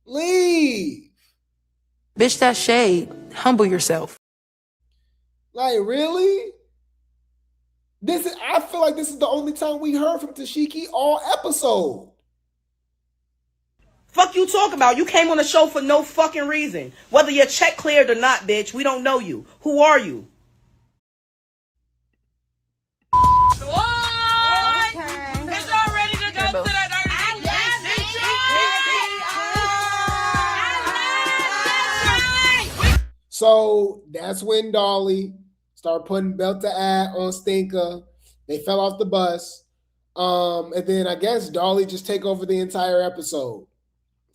Speaker 3: Leave.
Speaker 21: Bitch, that's shade. Humble yourself.
Speaker 3: Like, really? I feel like this is the only time we heard from Tashiki all episode.
Speaker 16: Fuck you talking about? You came on the show for no fucking reason. Whether your check cleared or not, bitch, we don't know you. Who are you?
Speaker 2: What? Okay. Is y'all ready to go to that
Speaker 3: So that's when Dolly started putting belt to ad on Stinka. They fell off the bus. And then I guess Dolly just take over the entire episode.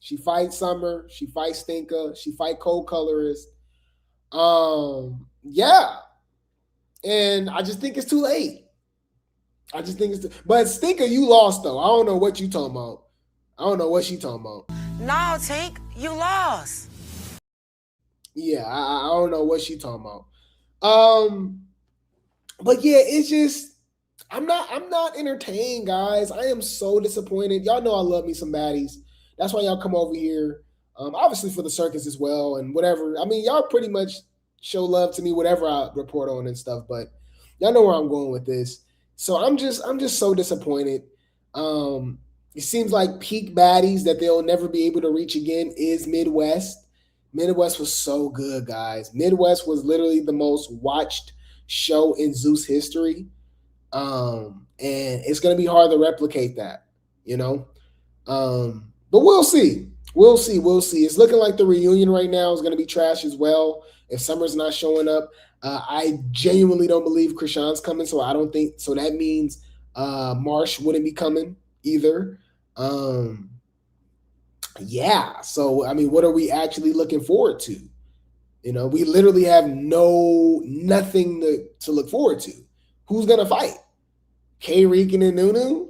Speaker 3: She fights Summer. She fights Stinka. She fight Kold Colorist. Yeah. And I just think it's too late. But Stinka, you lost though. I don't know what you talking about. I don't know what she talking about.
Speaker 4: No, Tink, you lost.
Speaker 3: Yeah, I don't know what she talking about. But yeah, it's just I'm not entertained, guys. I am so disappointed. Y'all know I love me some baddies. That's why y'all come over here. Obviously for the circus as well and whatever. I mean, y'all pretty much show love to me, whatever I report on and stuff. But y'all know where I'm going with this. So I'm just so disappointed. It seems like peak baddies that they'll never be able to reach again is Midwest. Midwest was so good, guys. Midwest was literally the most watched show in Zeus history. And it's going to be hard to replicate that, you know? But we'll see. We'll see. It's looking like the reunion right now is going to be trash as well. If Summer's not showing up, I genuinely don't believe Krishan's coming, so I don't think so. That means Marsh wouldn't be coming either. Yeah. So I mean, what are we actually looking forward to? You know, we literally have nothing to look forward to. Who's gonna fight? K-Reek and Nunu?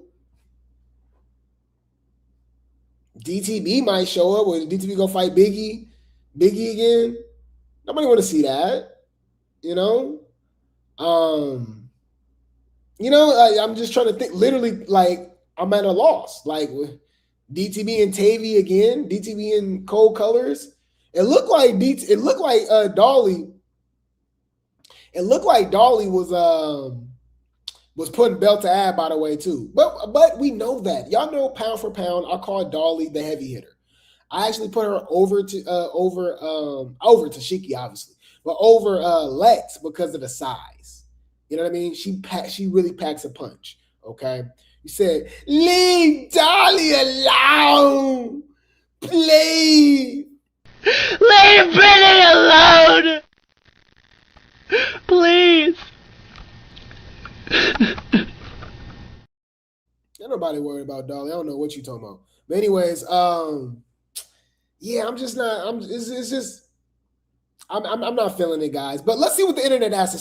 Speaker 3: DTB might show up. Will DTB go fight Biggie again? Nobody want to see that. You know? I'm just trying to think. Literally, like, I'm at a loss. Like, DTB and Tavii again. DTB in Kold colors. It looked like Dolly. It looked like Dolly was putting belt to ab, by the way, too. But we know that. Y'all know pound for pound, I call Dolly the heavy hitter. I actually put her over Tashiki, obviously, but over Lex because of the size. You know what I mean? She really packs a punch. Okay. You said, leave Dolly alone, please.
Speaker 1: Leave Brittany alone, please.
Speaker 3: Ain't nobody worried about Dolly. I don't know what you talking about. But anyways, yeah, I'm not feeling it, guys. But let's see what the internet has to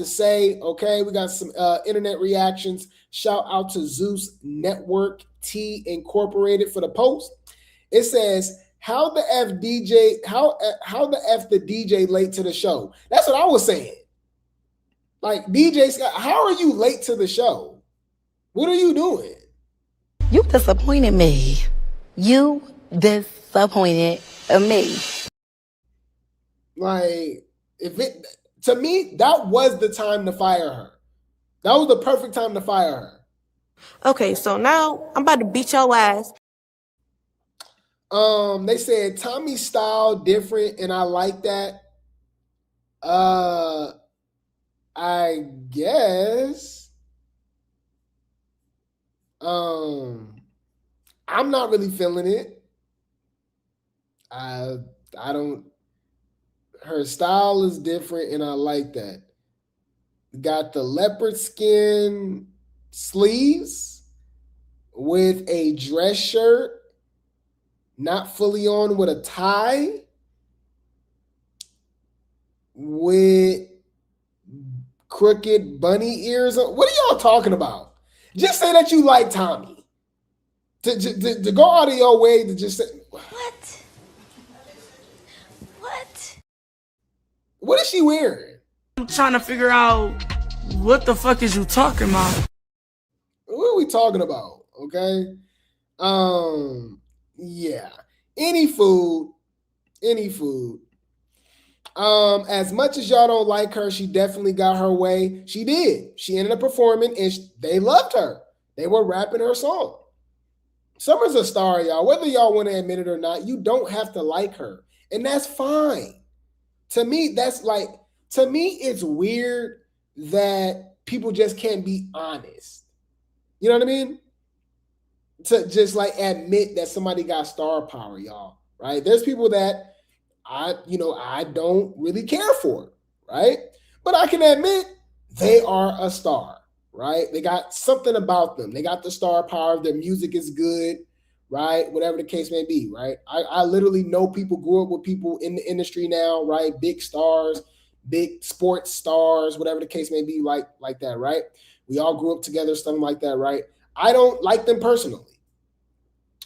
Speaker 3: say. Okay, we got some internet reactions. Shout out to Zeus Network T Incorporated for the post. It says, how the F the DJ late to the show? That's what I was saying. Like, DJ Scott, how are you late to the show? What are you doing?
Speaker 22: You disappointed me. You disappointed me.
Speaker 3: Like, to me, that was the time to fire her. That was the perfect time to fire her.
Speaker 5: Okay, so now I'm about to beat your ass.
Speaker 3: They said Tommy's style different, and I like that. I guess. I'm not really feeling it. I don't. Her style is different, and I like that. Got the leopard skin sleeves with a dress shirt, not fully on, with a tie, with crooked bunny ears. What are y'all talking about? Just say that you like Tommy. To go out of your way to just say
Speaker 22: What?
Speaker 3: What is she wearing?
Speaker 13: I'm trying to figure out what the fuck is you talking about?
Speaker 3: What are we talking about? Okay. Yeah. Any food. As much as y'all don't like her, she definitely got her way. She did. She ended up performing, and they loved her. They were rapping her song. Summer's a star, y'all. Whether y'all want to admit it or not, you don't have to like her, and that's fine. To me, it's weird that people just can't be honest. You know what I mean? To just like admit that somebody got star power, y'all. Right? There's people that I don't really care for, right? But I can admit they are a star, right? They got something about them. They got the star power. Their music is good, right? Whatever the case may be, right? I literally know people, grew up with people in the industry now, right? Big stars, big sports stars, whatever the case may be, like that, right? We all grew up together, something like that, right? I don't like them personally,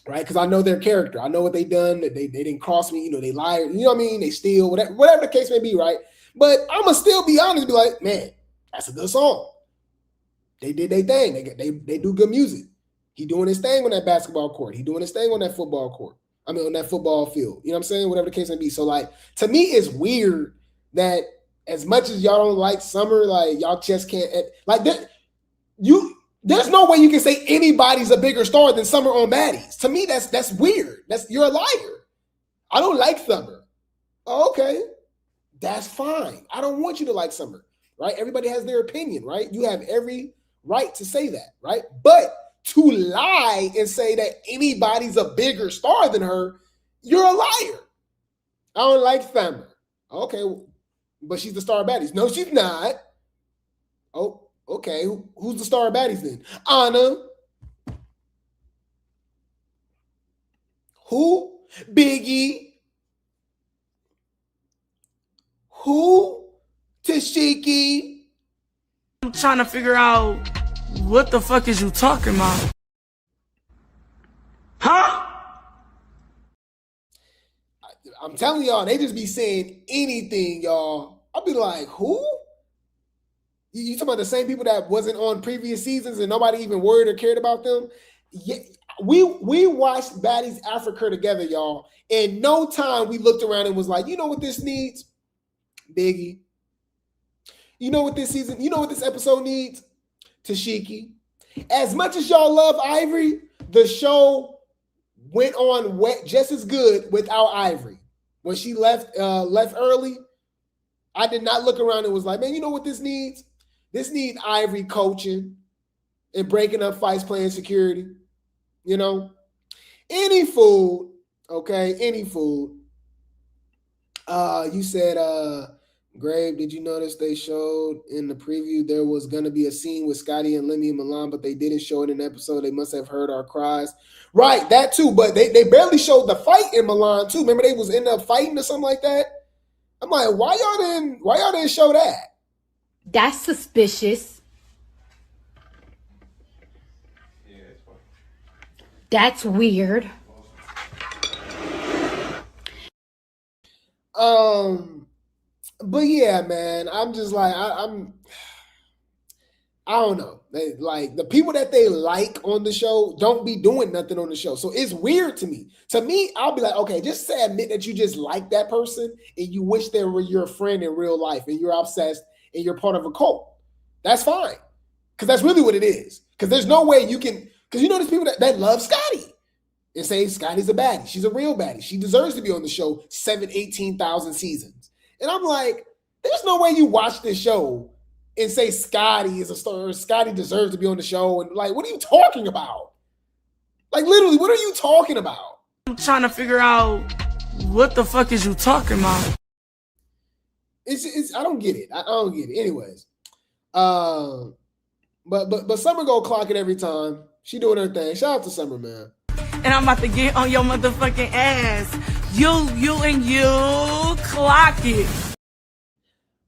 Speaker 3: right? Because I know their character. I know what they done. They didn't cross me. They lied. You know what I mean? They steal, whatever the case may be, right? But I'm going to still be honest and be like, man, that's a good song. They did their thing. They do good music. He doing his thing on that basketball court. He doing his thing on that football court. I mean, on that football field. You know what I'm saying? Whatever the case may be. So, like, to me, it's weird that as much as y'all don't like Summer, like, y'all just can't, like, there's no way you can say anybody's a bigger star than Summer on Baddies. To me, that's weird. You're a liar. I don't like Summer. Oh, okay. That's fine. I don't want you to like Summer, right? Everybody has their opinion, right? You have every right to say that, right? But to lie and say that anybody's a bigger star than her, you're a liar. I don't like Summer. Okay, but she's the star of Baddies. No, she's not. Oh, okay. Who's the star of Baddies then? Anna. Who? Biggie. Who? Tashiki.
Speaker 13: I'm trying to figure out what the fuck is you talking about? Huh?
Speaker 3: I'm telling y'all, they just be saying anything, y'all. I'll be like, who? You talking about the same people that wasn't on previous seasons and nobody even worried or cared about them? Yeah, we watched Baddies Africa together, y'all. In no time, we looked around and was like, you know what this needs? Biggie. You know what this season, you know what this episode needs? Tashiki. As much as y'all love Ivory, the show went on wet just as good without Ivory. When she left early, I did not look around and was like, man, you know what this needs? This needs Ivory coaching and breaking up fights, playing security. You know? Any food, okay? Any food. You said, Grape, did you notice they showed in the preview there was going to be a scene with Scotty and Lemmy and Milan, but they didn't show it in the episode. They must have heard our cries. Right, that too, but they barely showed the fight in Milan too. Remember they was end up fighting or something like that? I'm like, why y'all didn't show that?
Speaker 22: That's suspicious. That's weird.
Speaker 3: But yeah, man, I'm just like, I don't know. Like the people that they like on the show don't be doing nothing on the show. So it's weird to me. To me, I'll be like, okay, just say admit that you just like that person and you wish they were your friend in real life and you're obsessed and you're part of a cult. That's fine. Because that's really what it is. Because there's no way you can, because you know there's people that love Scotty and say Scotty's a baddie. She's a real baddie. She deserves to be on the show 18,000 seasons. And I'm like, there's no way you watch this show and say Scotty is a star, or Scotty deserves to be on the show. And like, what are you talking about? Like, literally, what are you talking about?
Speaker 13: I'm trying to figure out what the fuck is you talking about?
Speaker 3: It's I don't get it. I don't get it. Anyways. But Summer go clock it every time. She doing her thing. Shout out to Summer, man.
Speaker 13: And I'm about to get on your motherfucking ass. You clock it.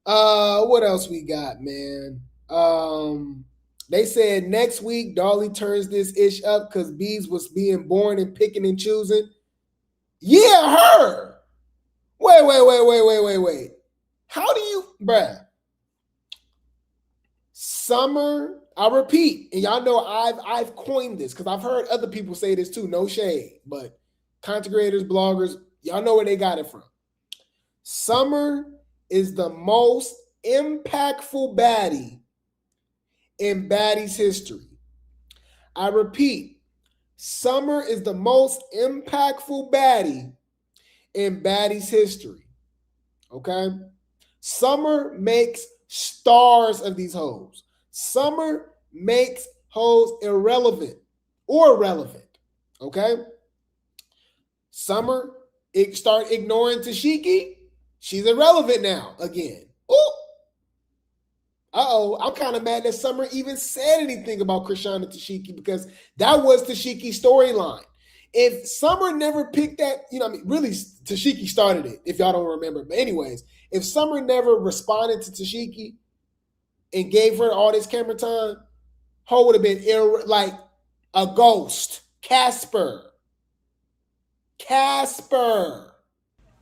Speaker 3: What else we got, man? They said next week Dolly turns this ish up because Bees was being born and picking and choosing. Yeah, her. Wait. How do you, bruh? Summer, I repeat, and y'all know I've coined this because I've heard other people say this too. No shade, but content creators, bloggers, y'all know where they got it from. Summer is the most impactful baddie in Baddies history. I repeat, Summer is the most impactful baddie in Baddies history. Okay? Summer makes stars of these hoes. Summer makes hoes irrelevant or relevant. Okay? Summer start ignoring Tashiki. She's irrelevant now again. Ooh. I'm kind of mad that Summer even said anything about Krishan and Tashiki because that was Tashiki's storyline. If Summer never picked that, really Tashiki started it, if y'all don't remember. But anyways, if Summer never responded to Tashiki and gave her all this camera time, Ho would have been like a ghost. Casper.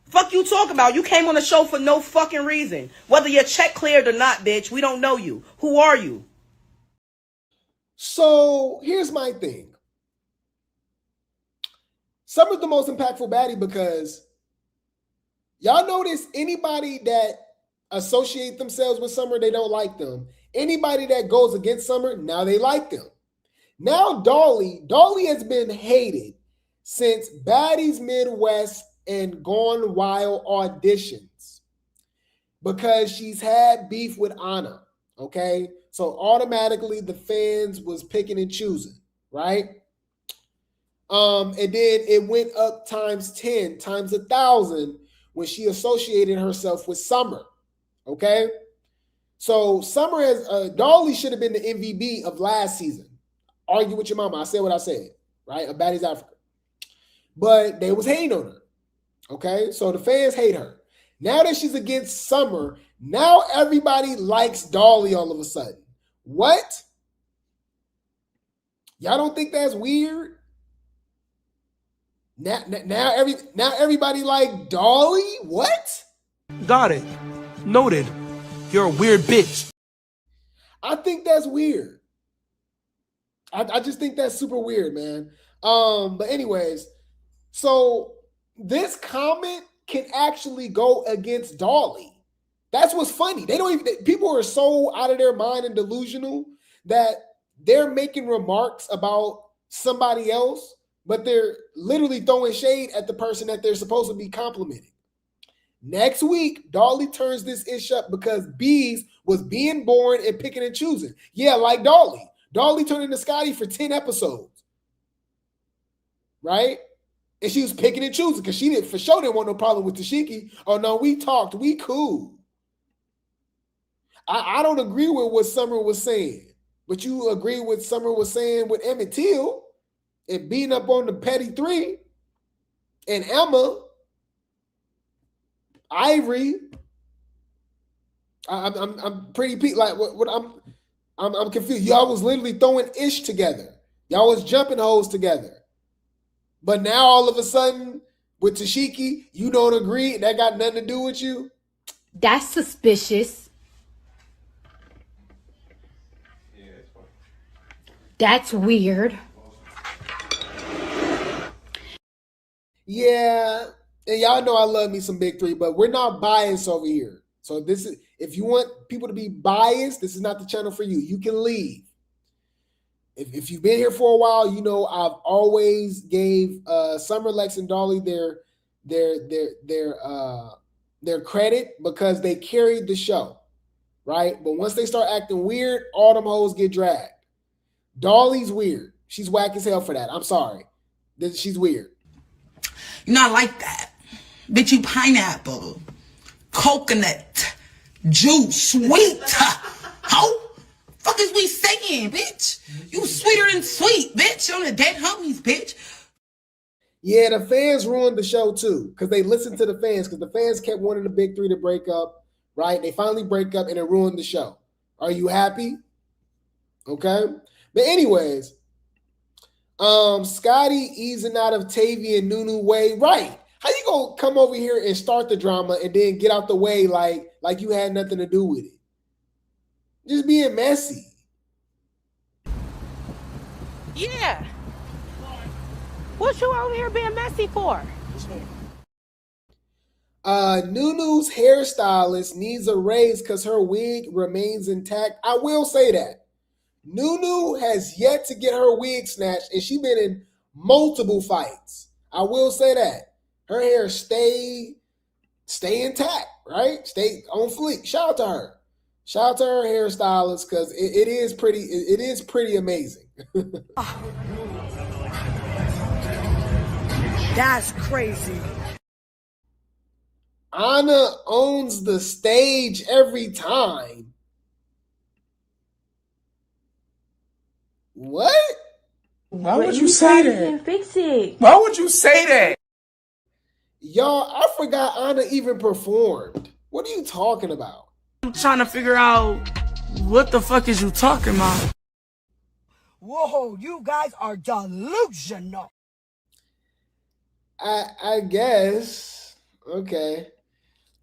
Speaker 16: Fuck you talking about? You came on the show for no fucking reason. Whether your check cleared or not, bitch, we don't know you. Who are you?
Speaker 3: So here's my thing. Summer's the most impactful baddie because y'all notice anybody that associate themselves with Summer, they don't like them. Anybody that goes against Summer, now they like them. Now Dolly has been hated since Baddies Midwest and Gone Wild auditions. because she's had beef with Anna. Okay, so automatically the fans was picking and choosing, right? And then it went up times 10, times 1,000 when she associated herself with Summer. Okay, so Summer has Dolly should have been the MVP of last season. Argue with your mama. I said what I said, right? Of Baddies Africa, but they was hating on her. Okay, so the fans hate her. Now that she's against Summer, now everybody likes Dolly all of a sudden. What? Y'all don't think that's weird? Now everybody like Dolly? What?
Speaker 17: Got it. Noted. You're a weird bitch.
Speaker 3: I think that's weird. I just think that's super weird, man. But anyways, so this comment can actually go against Dolly. That's what's funny. They don't even, people are so out of their mind and delusional that they're making remarks about somebody else, but they're literally throwing shade at the person that they're supposed to be complimenting. Next week, Dolly turns this ish up because Bees was being born and picking and choosing. Yeah, like Dolly. Dolly turned into Scotty for 10 episodes. Right? And she was picking and choosing because she didn't, for sure, didn't want no problem with Tashiki. Oh, no, we talked. We cool. I don't agree with what Summer was saying, but you agree with Summer was saying with Emmett Till and beating up on the Petty Three and Emma, Ivory. I'm pretty like what I'm confused. Y'all was literally throwing ish together. Y'all was jumping hoes together. But now all of a sudden with Tashiki, you don't agree. That got nothing to do with you.
Speaker 22: That's suspicious. That's weird.
Speaker 3: Yeah, and y'all know I love me some Big Three, but we're not biased over here. So this is, if you want people to be biased, this is not the channel for you. You can leave. If you've been here for a while, you know I've always gave Summer, Lex, and Dolly their credit because they carried the show, right? But once they start acting weird, all them hoes get dragged. Dolly's weird. She's whack as hell for that. I'm sorry. She's weird.
Speaker 16: You're not like that. Bitch, you pineapple, coconut, juice, sweet. How? Fuck is we saying, bitch? You sweeter than sweet, bitch. On the dead homies, bitch.
Speaker 3: Yeah, the fans ruined the show too because they listened to the fans because the fans kept wanting the Big Three to break up, right? They finally break up and it ruined the show. Are you happy? Okay. But anyways, Scotty easing out of Tavii and Nunu way. Right. How you gonna come over here and start the drama and then get out the way like you had nothing to do with it? Just being messy.
Speaker 2: Yeah. What you over here being messy for?
Speaker 3: Nunu's hairstylist needs a raise because her wig remains intact. I will say that. Nunu has yet to get her wig snatched, and she's been in multiple fights. I will say that. Her hair stay intact, right? Stay on fleek. Shout out to her. Shout out to her hairstylist because it is pretty amazing.
Speaker 4: That's crazy.
Speaker 3: Anna owns the stage every time. What?
Speaker 6: Why would you say that? Fix it. Why would you say that?
Speaker 3: Y'all, I forgot Anna even performed. What are you talking about?
Speaker 13: I'm trying to figure out what the fuck is you talking about?
Speaker 4: Whoa, you guys are delusional.
Speaker 3: I guess. Okay.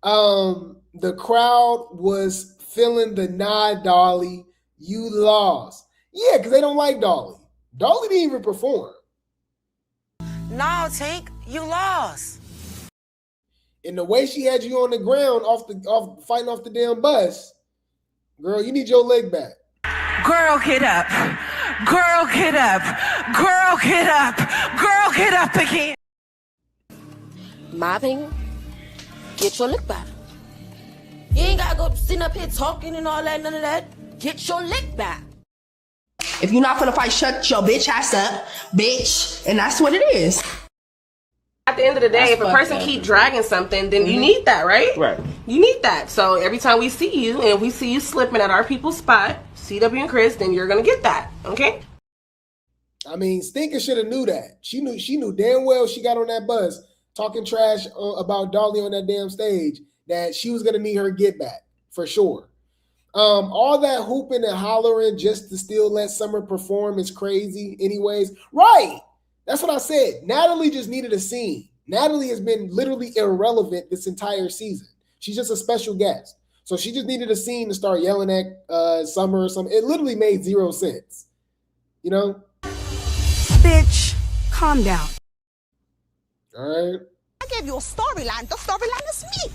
Speaker 3: The crowd was feeling the nod, Dolly. You lost. Yeah, because they don't like Dolly. Dolly didn't even perform.
Speaker 4: No, Tink, you lost.
Speaker 3: And the way she had you on the ground fighting off the damn bus, girl, you need your leg back.
Speaker 2: Girl, get up. Girl, get up. Girl, get up. Girl, get up again.
Speaker 15: My opinion, get your lick back.
Speaker 7: You ain't gotta go sitting up here talking and all that, none of that. Get your lick back.
Speaker 5: If you're not gonna fight, shut your bitch ass up, bitch. And that's what it is.
Speaker 9: At the end of the day, if a person keep dragging something, then you need that, right?
Speaker 6: Right.
Speaker 9: You need that. So every time we see you, and we see you slipping at our people's spot, CW and Chris, then you're gonna get that, okay?
Speaker 3: I mean, Tinka should have knew that. She knew damn well she got on that bus talking trash about Dolly on that damn stage that she was gonna need her get back for sure. All that hooping and hollering just to still let Summer perform is crazy anyways. Right. That's what I said. Natalie just needed a scene. Natalie has been literally irrelevant this entire season. She's just a special guest. So she just needed a scene to start yelling at Summer or something. It literally made zero sense. You know?
Speaker 4: Bitch, calm down.
Speaker 3: All right.
Speaker 16: I gave you a storyline. The storyline is me.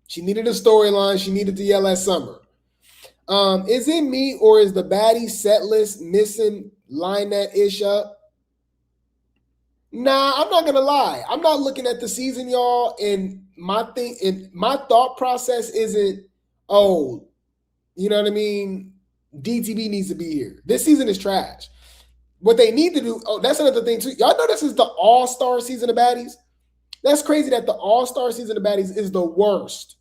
Speaker 3: She needed a storyline. She needed to yell at Summer. Is it me or is the baddie set list missing line that ish up? Nah, I'm not gonna lie. I'm not looking at the season, y'all, and my thought process isn't, oh, you know what I mean? DTB needs to be here. This season is trash. What they need to do, oh, that's another thing too. Y'all know this is the all-star season of Baddies? That's crazy that the all-star season of Baddies is the worst.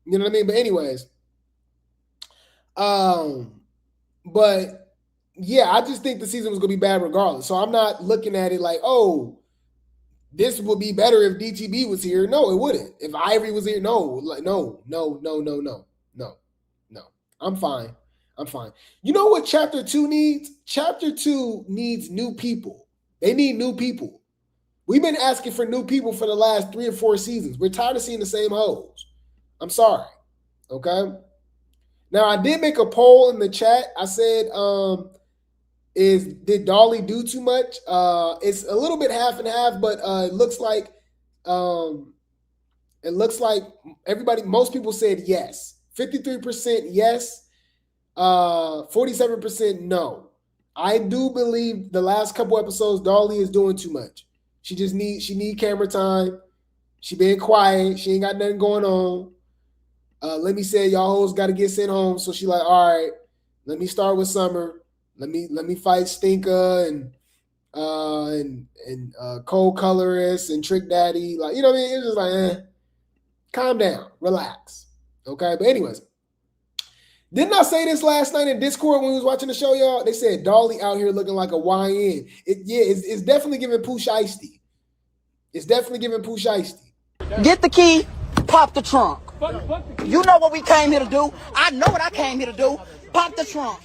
Speaker 3: You know what I mean? But anyways, but yeah, I just think the season was going to be bad regardless. So I'm not looking at it like, oh, this would be better if DTB was here. No, it wouldn't. If Ivory was here, no. Like, no. I'm fine. You know what Chapter 2 needs? Chapter 2 needs new people. They need new people. We've been asking for new people for the last 3 or 4 seasons. We're tired of seeing the same hoes. I'm sorry. Okay? Now, I did make a poll in the chat. I said, did Dolly do too much? It's a little bit half and half, but it looks like most people said yes. 53% yes, 47% no. I do believe the last couple episodes, Dolly is doing too much. She need camera time. She being quiet. She ain't got nothing going on. Let me say y'all hoes got to get sent home. So she like, all right, let me start with Summer. Let me fight Tinka and Kold Colorist and Trick Daddy. Like, you know what I mean? It's just like, calm down, relax. Okay, but anyways, didn't I say this last night in Discord when we was watching the show, y'all? They said Dolly out here looking like a YN. It's definitely giving Pooh Shiesty. It's definitely giving Pooh Shiesty.
Speaker 16: Get the key, pop the trunk. You know what we came here to do. I know what I came here to do. Pop the trunk.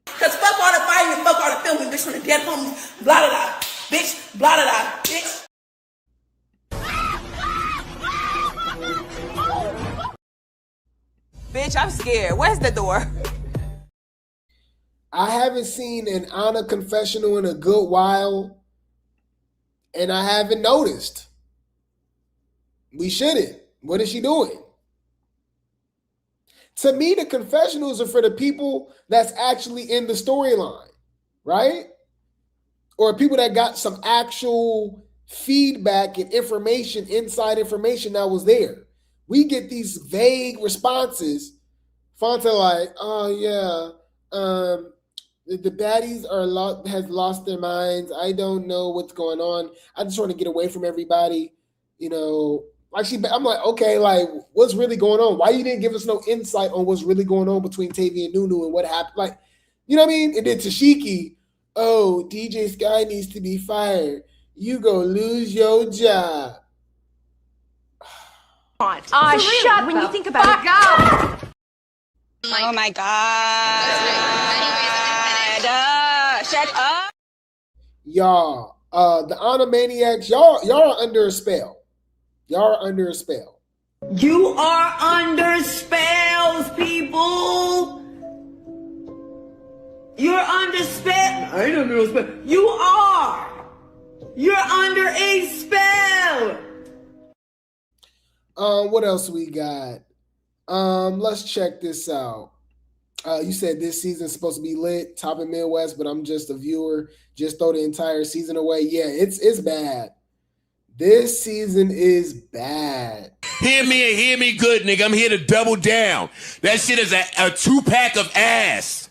Speaker 16: Cause fuck all the fighting and fuck all the filming, bitch, from the dead homies. Blah, blah, blah. Bitch, blah, blah, blah. Bitch.
Speaker 14: Bitch, I'm scared. Where's the door?
Speaker 3: I haven't seen an Anna confessional in a good while, and I haven't noticed. We shouldn't. What is she doing? To me, the confessionals are for the people that's actually in the storyline, right? Or people that got some actual feedback and information, inside information that was there. We get these vague responses. Fonta like, oh yeah, the baddies has lost their minds. I don't know what's going on. I just want to get away from everybody. You know, I'm like, okay, like what's really going on? Why you didn't give us no insight on what's really going on between Tavii and Nunu and what happened? Like, you know what I mean? And then Tashiki, oh, DJ Sky needs to be fired. You go lose your job.
Speaker 23: Shut when you think about it.
Speaker 20: Oh my God. Shut up.
Speaker 3: Y'all, the Animaniacs, y'all are under a spell. Y'all are under a spell.
Speaker 23: You are under spells, people. You're under spell. I ain't under no spell. You are. You're under a spell.
Speaker 3: What else we got? Let's check this out. You said this season's supposed to be lit, top of Midwest, but I'm just a viewer. Just throw the entire season away. Yeah, it's bad. This season is bad.
Speaker 19: Hear me and hear me good, nigga. I'm here to double down. That shit is a 2-pack of ass.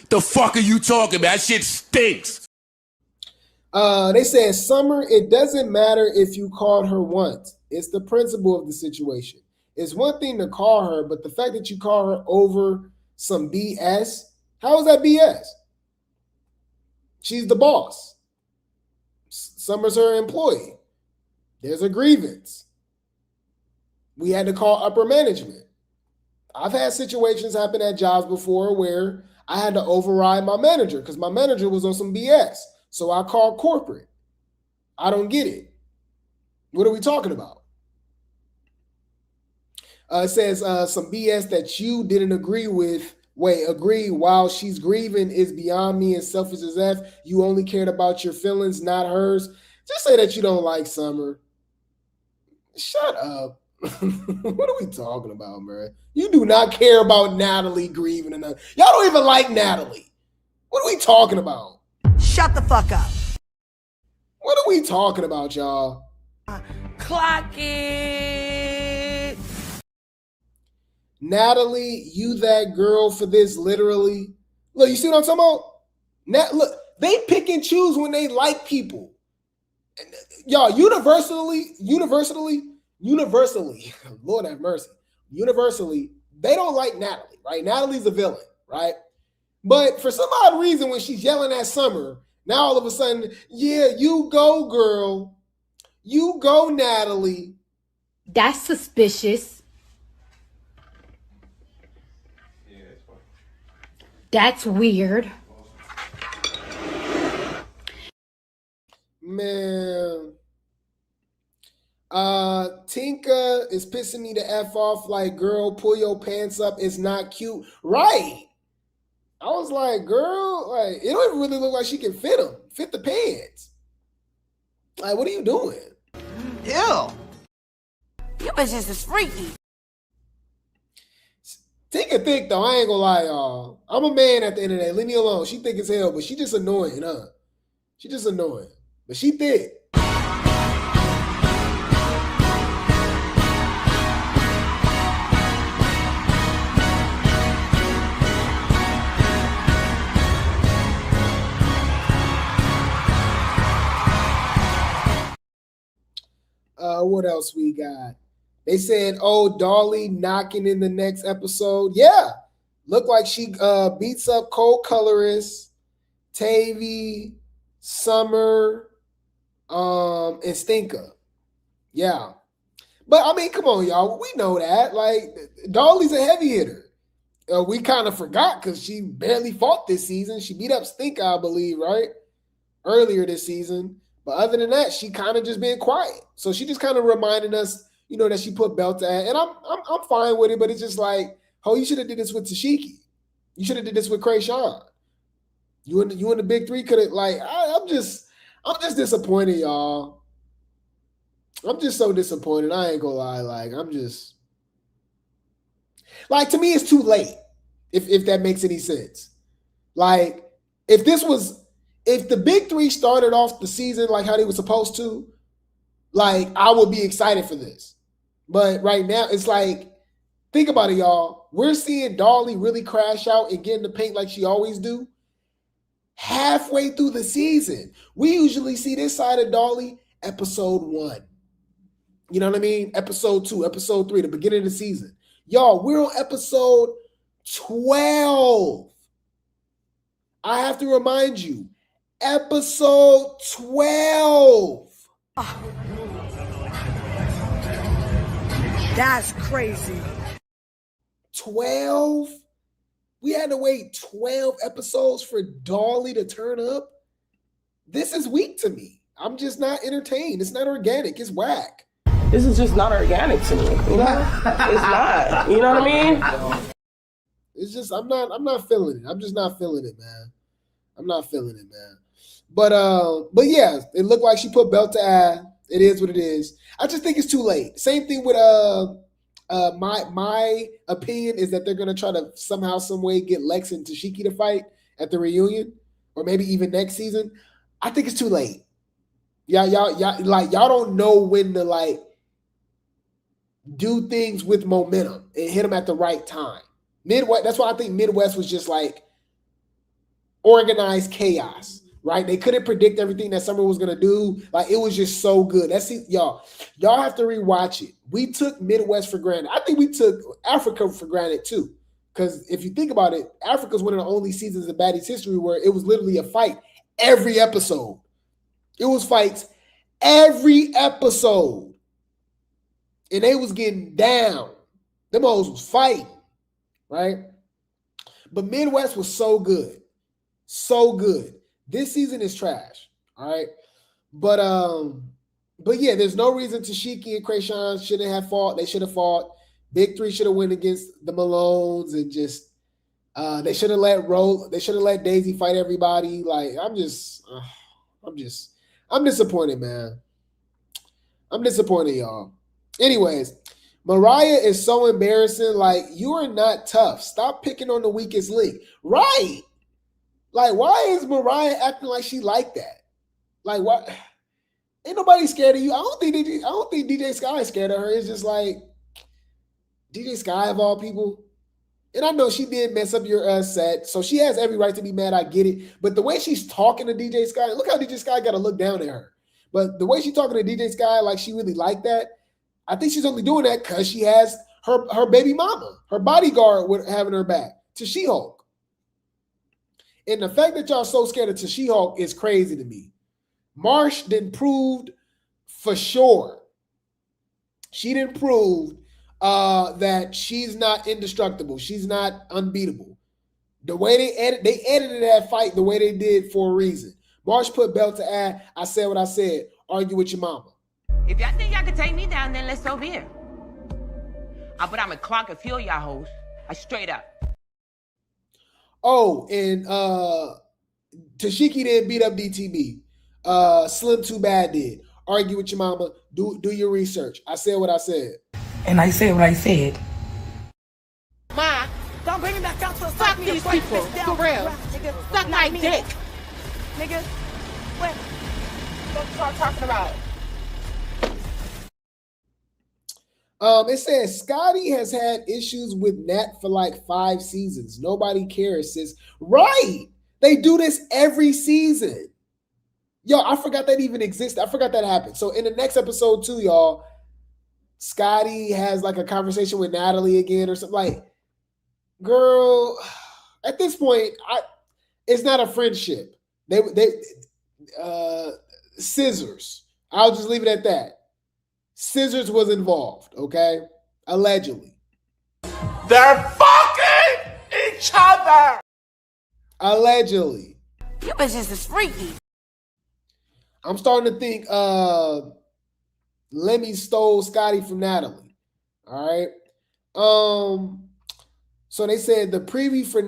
Speaker 19: The fuck are you talking about? That shit stinks.
Speaker 3: They said, Summer, it doesn't matter if you called her once. It's the principle of the situation. It's one thing to call her, but the fact that you call her over some BS, how is that BS? She's the boss. Summer's her employee. There's a grievance. We had to call upper management. I've had situations happen at jobs before where I had to override my manager because my manager was on some BS. So I called corporate. I don't get it. What are we talking about? It says some BS that you didn't agree with. Agree while she's grieving is beyond me and selfish as F. You only cared about your feelings, not hers. Just say that you don't like Summer. Shut up. What are we talking about, man? You do not care about Natalie grieving enough. Y'all don't even like Natalie. What are we talking about?
Speaker 4: Shut the fuck up.
Speaker 3: What are we talking about, y'all?
Speaker 13: Clock it.
Speaker 3: Natalie, you that girl for this, literally. Look, you see what I'm talking about? Look, they pick and choose when they like people. Y'all, universally, Lord have mercy, universally, they don't like Natalie, right? Natalie's a villain, right? But for some odd reason, when she's yelling at Summer, now all of a sudden, yeah, you go, girl. You go, Natalie.
Speaker 22: That's suspicious. That's weird.
Speaker 3: Man. Tinka is pissing me the F off like, girl, pull your pants up. It's not cute. Right. I was like, girl, like, it don't even really look like she can fit the pants. Like, what are you doing?
Speaker 16: Ew. You bitches is freaky.
Speaker 3: Tinka thick, though. I ain't gonna lie, y'all. I'm a man at the end of the day. Leave me alone. She thick as hell, but she just annoying, huh? She just annoying. But she thick. What else we got? They said, oh, Dolly knocking in the next episode. Yeah. Look like she beats up Kold colorist, Tavii, Summer, and Tinka. Yeah. But, I mean, come on, y'all. We know that. Like, Dolly's a heavy hitter. We kind of forgot because she barely fought this season. She beat up Tinka, I believe, right? Earlier this season. But other than that, she kind of just been quiet. So she just kind of reminded us, you know, that she put belt to ass. And I'm fine with it, but it's just like, oh, you should have did this with Tashiki. You should have did this with Krayshawn. You and the big three could have, like, I'm just disappointed, y'all. I'm just so disappointed. I ain't gonna lie. Like, I'm just, like, to me, it's too late. If that makes any sense. Like, if the big three started off the season like how they were supposed to, like, I would be excited for this. But right now, it's like, think about it, y'all. We're seeing Dolly really crash out and get in the paint like she always do halfway through the season. We usually see this side of Dolly episode 1. You know what I mean? Episode 2, episode 3, the beginning of the season. Y'all, we're on episode 12. I have to remind you, episode 12.
Speaker 4: That's crazy.
Speaker 3: 12? We had to wait 12 episodes for Dolly to turn up? This is weak to me. I'm just not entertained. It's not organic. It's whack.
Speaker 13: This is just not organic to me. You know? It's not. You know what I mean?
Speaker 3: It's just, I'm not feeling it. I'm just not feeling it, man. I'm not feeling it, man. But yeah, it looked like she put belt to ass. It is what it is. I just think it's too late. Same thing with my opinion is that they're gonna try to somehow, some way get Lex and Tashiki to fight at the reunion, or maybe even next season. I think it's too late. Y'all don't know when to, like, do things with momentum and hit them at the right time. Midwest, that's why I think Midwest was just like organized chaos, right? They couldn't predict everything that Summer was gonna do. Like, it was just so good. That's it, y'all. Y'all have to rewatch it. We took Midwest for granted. I think we took Africa for granted too. Because if you think about it, Africa's one of the only seasons of Baddies history where it was literally a fight every episode. It was fights every episode. And they was getting down. Them hoes was fighting, right? But Midwest was so good. So good. This season is trash, all right? But yeah, there's no reason Tashiki and Krayshawn shouldn't have fought. They should have fought. Big Three should have went against the Malones and just they should have let Daisy fight everybody. Like, I'm disappointed, man. I'm disappointed, y'all. Anyways, Mariah is so embarrassing. Like, you are not tough. Stop picking on the weakest link. Right. Like, why is Mariah acting like she like that? Like, what? Ain't nobody scared of you. I don't think DJ Sky is scared of her. It's just like DJ Sky of all people. And I know she did mess up your set, so she has every right to be mad. I get it. But the way she's talking to DJ Sky, look how DJ Sky got to look down at her. But the way she's talking to DJ Sky, like she really like that, I think she's only doing that because she has her baby mama, her bodyguard with having her back, to She-Hulk. And the fact that y'all so scared of She-Hulk is crazy to me. Marsh didn't prove for sure. She didn't prove that she's not indestructible. She's not unbeatable. The way they edited that fight the way they did for a reason. Marsh put belt to ass. I said what I said. Argue with your mama.
Speaker 14: If y'all think y'all can take me down, then let's over here. But I'm a clock and feel y'all hoes. I straight up.
Speaker 3: Oh, and Tashiki didn't beat up DTB. Slim Too Bad did. Argue with your mama. Do your research. I said what I said.
Speaker 13: And I said what I said.
Speaker 8: Ma, don't bring me back out to fuck these people. For real. Suck my dick. Nigga, what y'all talking about?
Speaker 3: It says Scotty has had issues with Nat for like 5 seasons. Nobody cares, sis. Right. They do this every season. Yo, I forgot that even existed. I forgot that happened. So in the next episode too, y'all, Scotty has like a conversation with Natalie again or something. Like, girl, at this point, it's not a friendship. They scissors. I'll just leave it at that. Scissors was involved, okay? Allegedly.
Speaker 6: They're fucking each other.
Speaker 3: Allegedly.
Speaker 8: You bitches is freaky.
Speaker 3: I'm starting to think Lemmy stole Scotty from Natalie. All right. So they said the preview for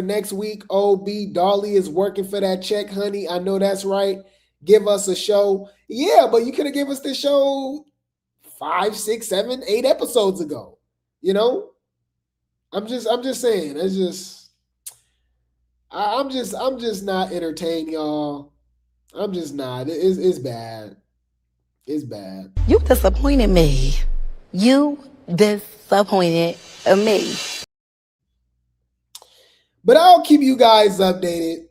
Speaker 3: next week, OB, Dolly is working for that check, honey. I know that's right. Give us a show. Yeah, but you could have given us this show 5, 6, 7, 8 episodes ago. You know? I'm just saying. It's just I'm just not entertained, y'all. I'm just not. It's bad. It's bad.
Speaker 10: You disappointed me. You disappointed me.
Speaker 3: But I'll keep you guys updated.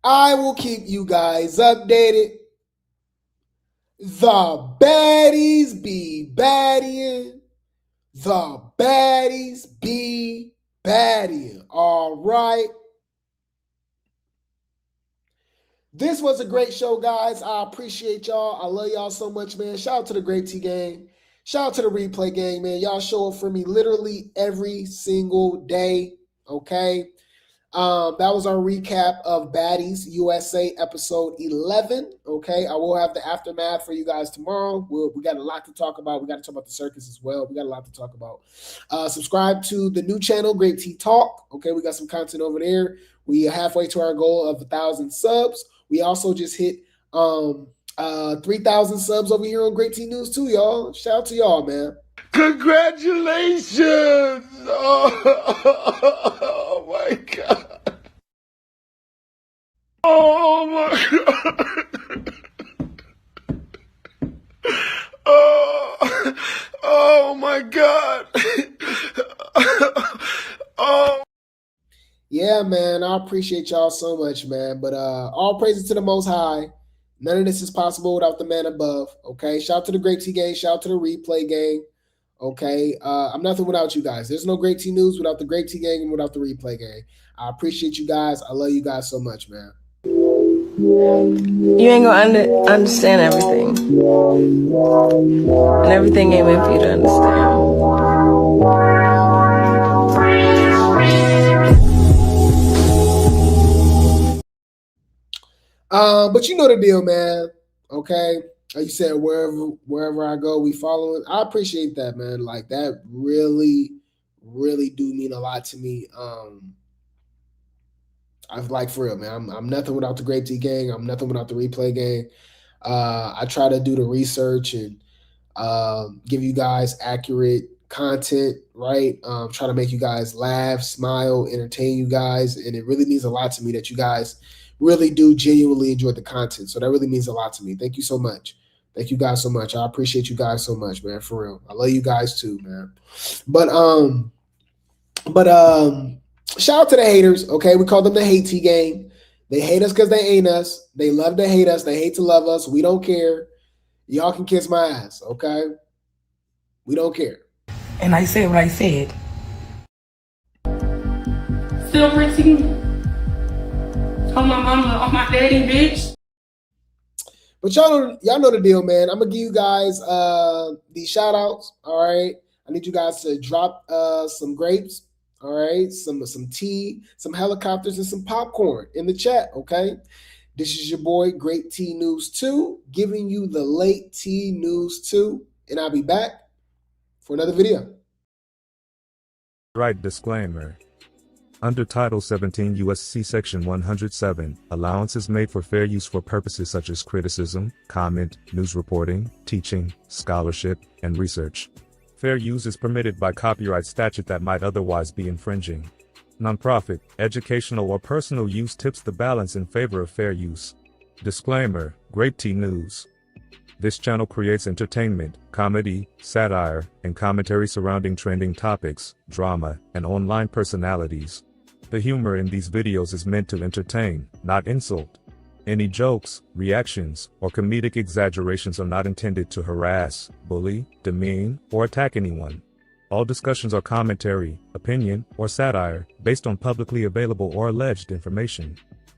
Speaker 3: I will keep you guys updated. The baddies be baddying. The baddies be baddying. All right. This was a great show, guys. I appreciate y'all. I love y'all so much, man. Shout out to the Grape Tea gang. Shout out to the Replay gang, man. Y'all show up for me literally every single day, okay? That was our recap of Baddies USA episode 11, okay? I will have the aftermath for you guys tomorrow. We got a lot to talk about. We got to talk about the circus as well. We got a lot to talk about. Subscribe to the new channel, Grape Tea Talk, okay? We got some content over there. We are halfway to our goal of 1,000 subs. We also just hit 3,000 subs over here on Grape Tea News Too, y'all. Shout out to y'all, man.
Speaker 6: Congratulations! Oh my God. Oh my God. Oh.
Speaker 3: my God. Oh. Yeah, man, I appreciate y'all so much, man. But all praises to the Most High. None of this is possible without the man above. Okay, shout out to the Grape Tea gang. Shout out to the Replay gang. Okay, I'm nothing without you guys. There's no Grape Tea News without the Grape Tea gang and without the Replay gang. I appreciate you guys. I love you guys so much, man.
Speaker 11: You ain't gonna understand everything. And everything ain't meant for you to understand.
Speaker 3: But you know the deal, man. Okay. Like you said, wherever I go, we following. I appreciate that, man. Like that really, really do mean a lot to me. I've like for real, man. I'm nothing without the Grape Tea gang. I'm nothing without the Replay gang. I try to do the research and give you guys accurate content, right? Try to make you guys laugh, smile, entertain you guys, and it really means a lot to me that you guys really do genuinely enjoy the content. So that really means a lot to me. Thank you so much. Thank you guys so much. I appreciate you guys so much, man. For real. I love you guys too, man. But shout out to the haters. Okay. We call them the hate tea gang. They hate us because they ain't us. They love to hate us. They hate to love us. We don't care. Y'all can kiss my ass. Okay. We don't care.
Speaker 11: And I said what I said.
Speaker 5: Silver team. On my mama, on my daddy, bitch.
Speaker 3: But y'all know the deal, man. I'm gonna give you guys these shout outs. All right. I need you guys to drop some grapes, all right, some tea, some helicopters, and some popcorn in the chat. Okay. This is your boy, Grape Tea News Too, giving you the late tea news too. And I'll be back for another video.
Speaker 12: Right disclaimer. Under Title 17 U.S.C. Section 107, allowance is made for fair use for purposes such as criticism, comment, news reporting, teaching, scholarship, and research. Fair use is permitted by copyright statute that might otherwise be infringing. Nonprofit, educational, or personal use tips the balance in favor of fair use. Disclaimer, Grape Tea News. This channel creates entertainment, comedy, satire, and commentary surrounding trending topics, drama, and online personalities. The humor in these videos is meant to entertain, not insult. Any jokes, reactions, or comedic exaggerations are not intended to harass, bully, demean, or attack anyone. All discussions are commentary, opinion, or satire, based on publicly available or alleged information.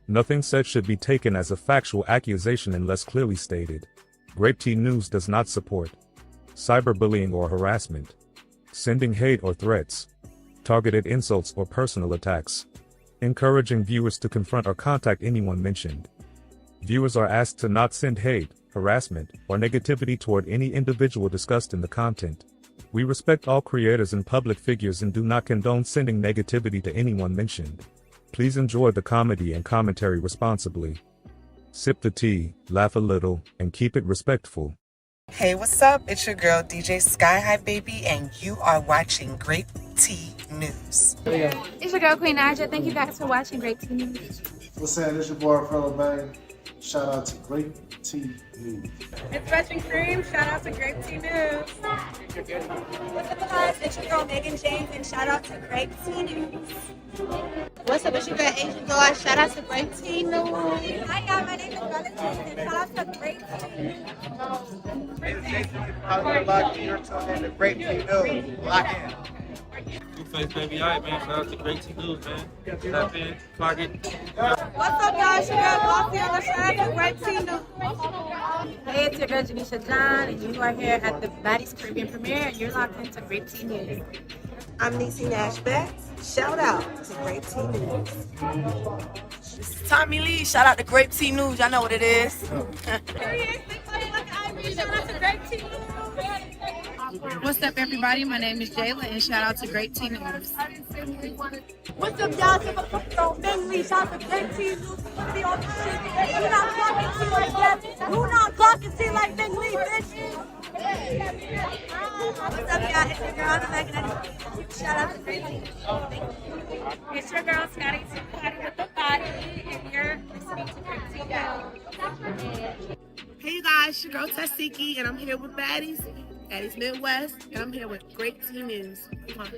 Speaker 12: Nothing said should be taken as a factual accusation unless clearly stated. Grape Tea News does not support cyberbullying or harassment, sending hate or threats, targeted insults or personal attacks, encouraging viewers to confront or contact anyone mentioned. Viewers are asked to not send hate, harassment, or negativity toward any individual discussed in the content. We respect all creators and public figures and do not condone sending negativity to anyone mentioned. Please enjoy the comedy and commentary responsibly. Sip the tea, laugh a little, and keep it respectful.
Speaker 18: Hey, what's up? It's your girl, DJ Sky High Baby, and you are watching Grape Tea News.
Speaker 2: It's your girl, Queen Naja. Thank you guys for watching Grape Tea News.
Speaker 24: What's up? It's your boy, Fellow Bang. Shout out to Grape Tea News.
Speaker 2: It's Russian Cream. Shout out to Grape Tea News. What's up, guys? It's your girl, Megan James, and shout out to Grape Tea News. What's up? It's your girl, Asian Girl. Shout out to Grape Tea News. Hi, y'all. My name is Valentine, and shout out to Grape Tea News.
Speaker 24: You're tuning in to Grape Tea News. Lock in.
Speaker 25: Two-Face baby, alright, man. Shout out to Grape Tea News, man. Tap in, clock it.
Speaker 2: What's up, guys? Your girl, Glossy, on the shout out to Grape Tea News. Hey, it's your girl, Janisha John, and you are here at the Baddies Caribbean premiere, and you're locked into Grape Tea News.
Speaker 26: I'm Niecy Nash Betts. Shout out to Grape Tea News.
Speaker 27: This is Tommy Lee. Shout out to Grape Tea News. Y'all know what it is.
Speaker 2: What's up, everybody? My name is Jayla, and shout out to Grape Tea News.
Speaker 26: What's up, y'all? It's my girl, Bentley. Shout out to Grape Tea News. Be on the shit. You not talking to like that. You not talking to like Bentley, bitch. What's up, y'all? It's your girl, Megan. Shout out to Grape Tea.
Speaker 2: It's your girl, Scotty with the body, and you're listening to Grape Tea News.
Speaker 5: Hey, you guys. It's your girl, Tasiki, and I'm here with Baddies. Baddies Midwest, and I'm here with Grape Tea News. Come on.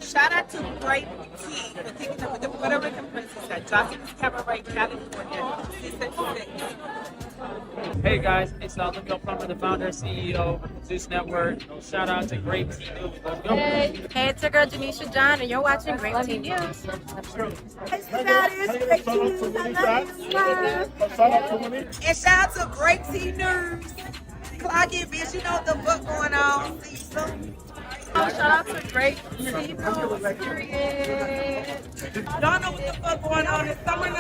Speaker 2: Shout out to Grape Tea for picking up with the Puerto Rican princess at Jockey's Cabaret, California.
Speaker 25: Hey guys, it's Leo Plummer, the founder and CEO of Zeus Network. Shout out to Grape Tea News. Let's go.
Speaker 1: Hey, it's your girl Janisha John, and you're watching Grape Tea News.
Speaker 2: Hey, Baddies, Grape Tea News. I love you. And shout out to Grape Tea News. Clock it, bitch. You know what the fuck going on. See you soon.
Speaker 1: Shout out to Grape Tea News.
Speaker 2: Y'all know what the fuck going on. It's summer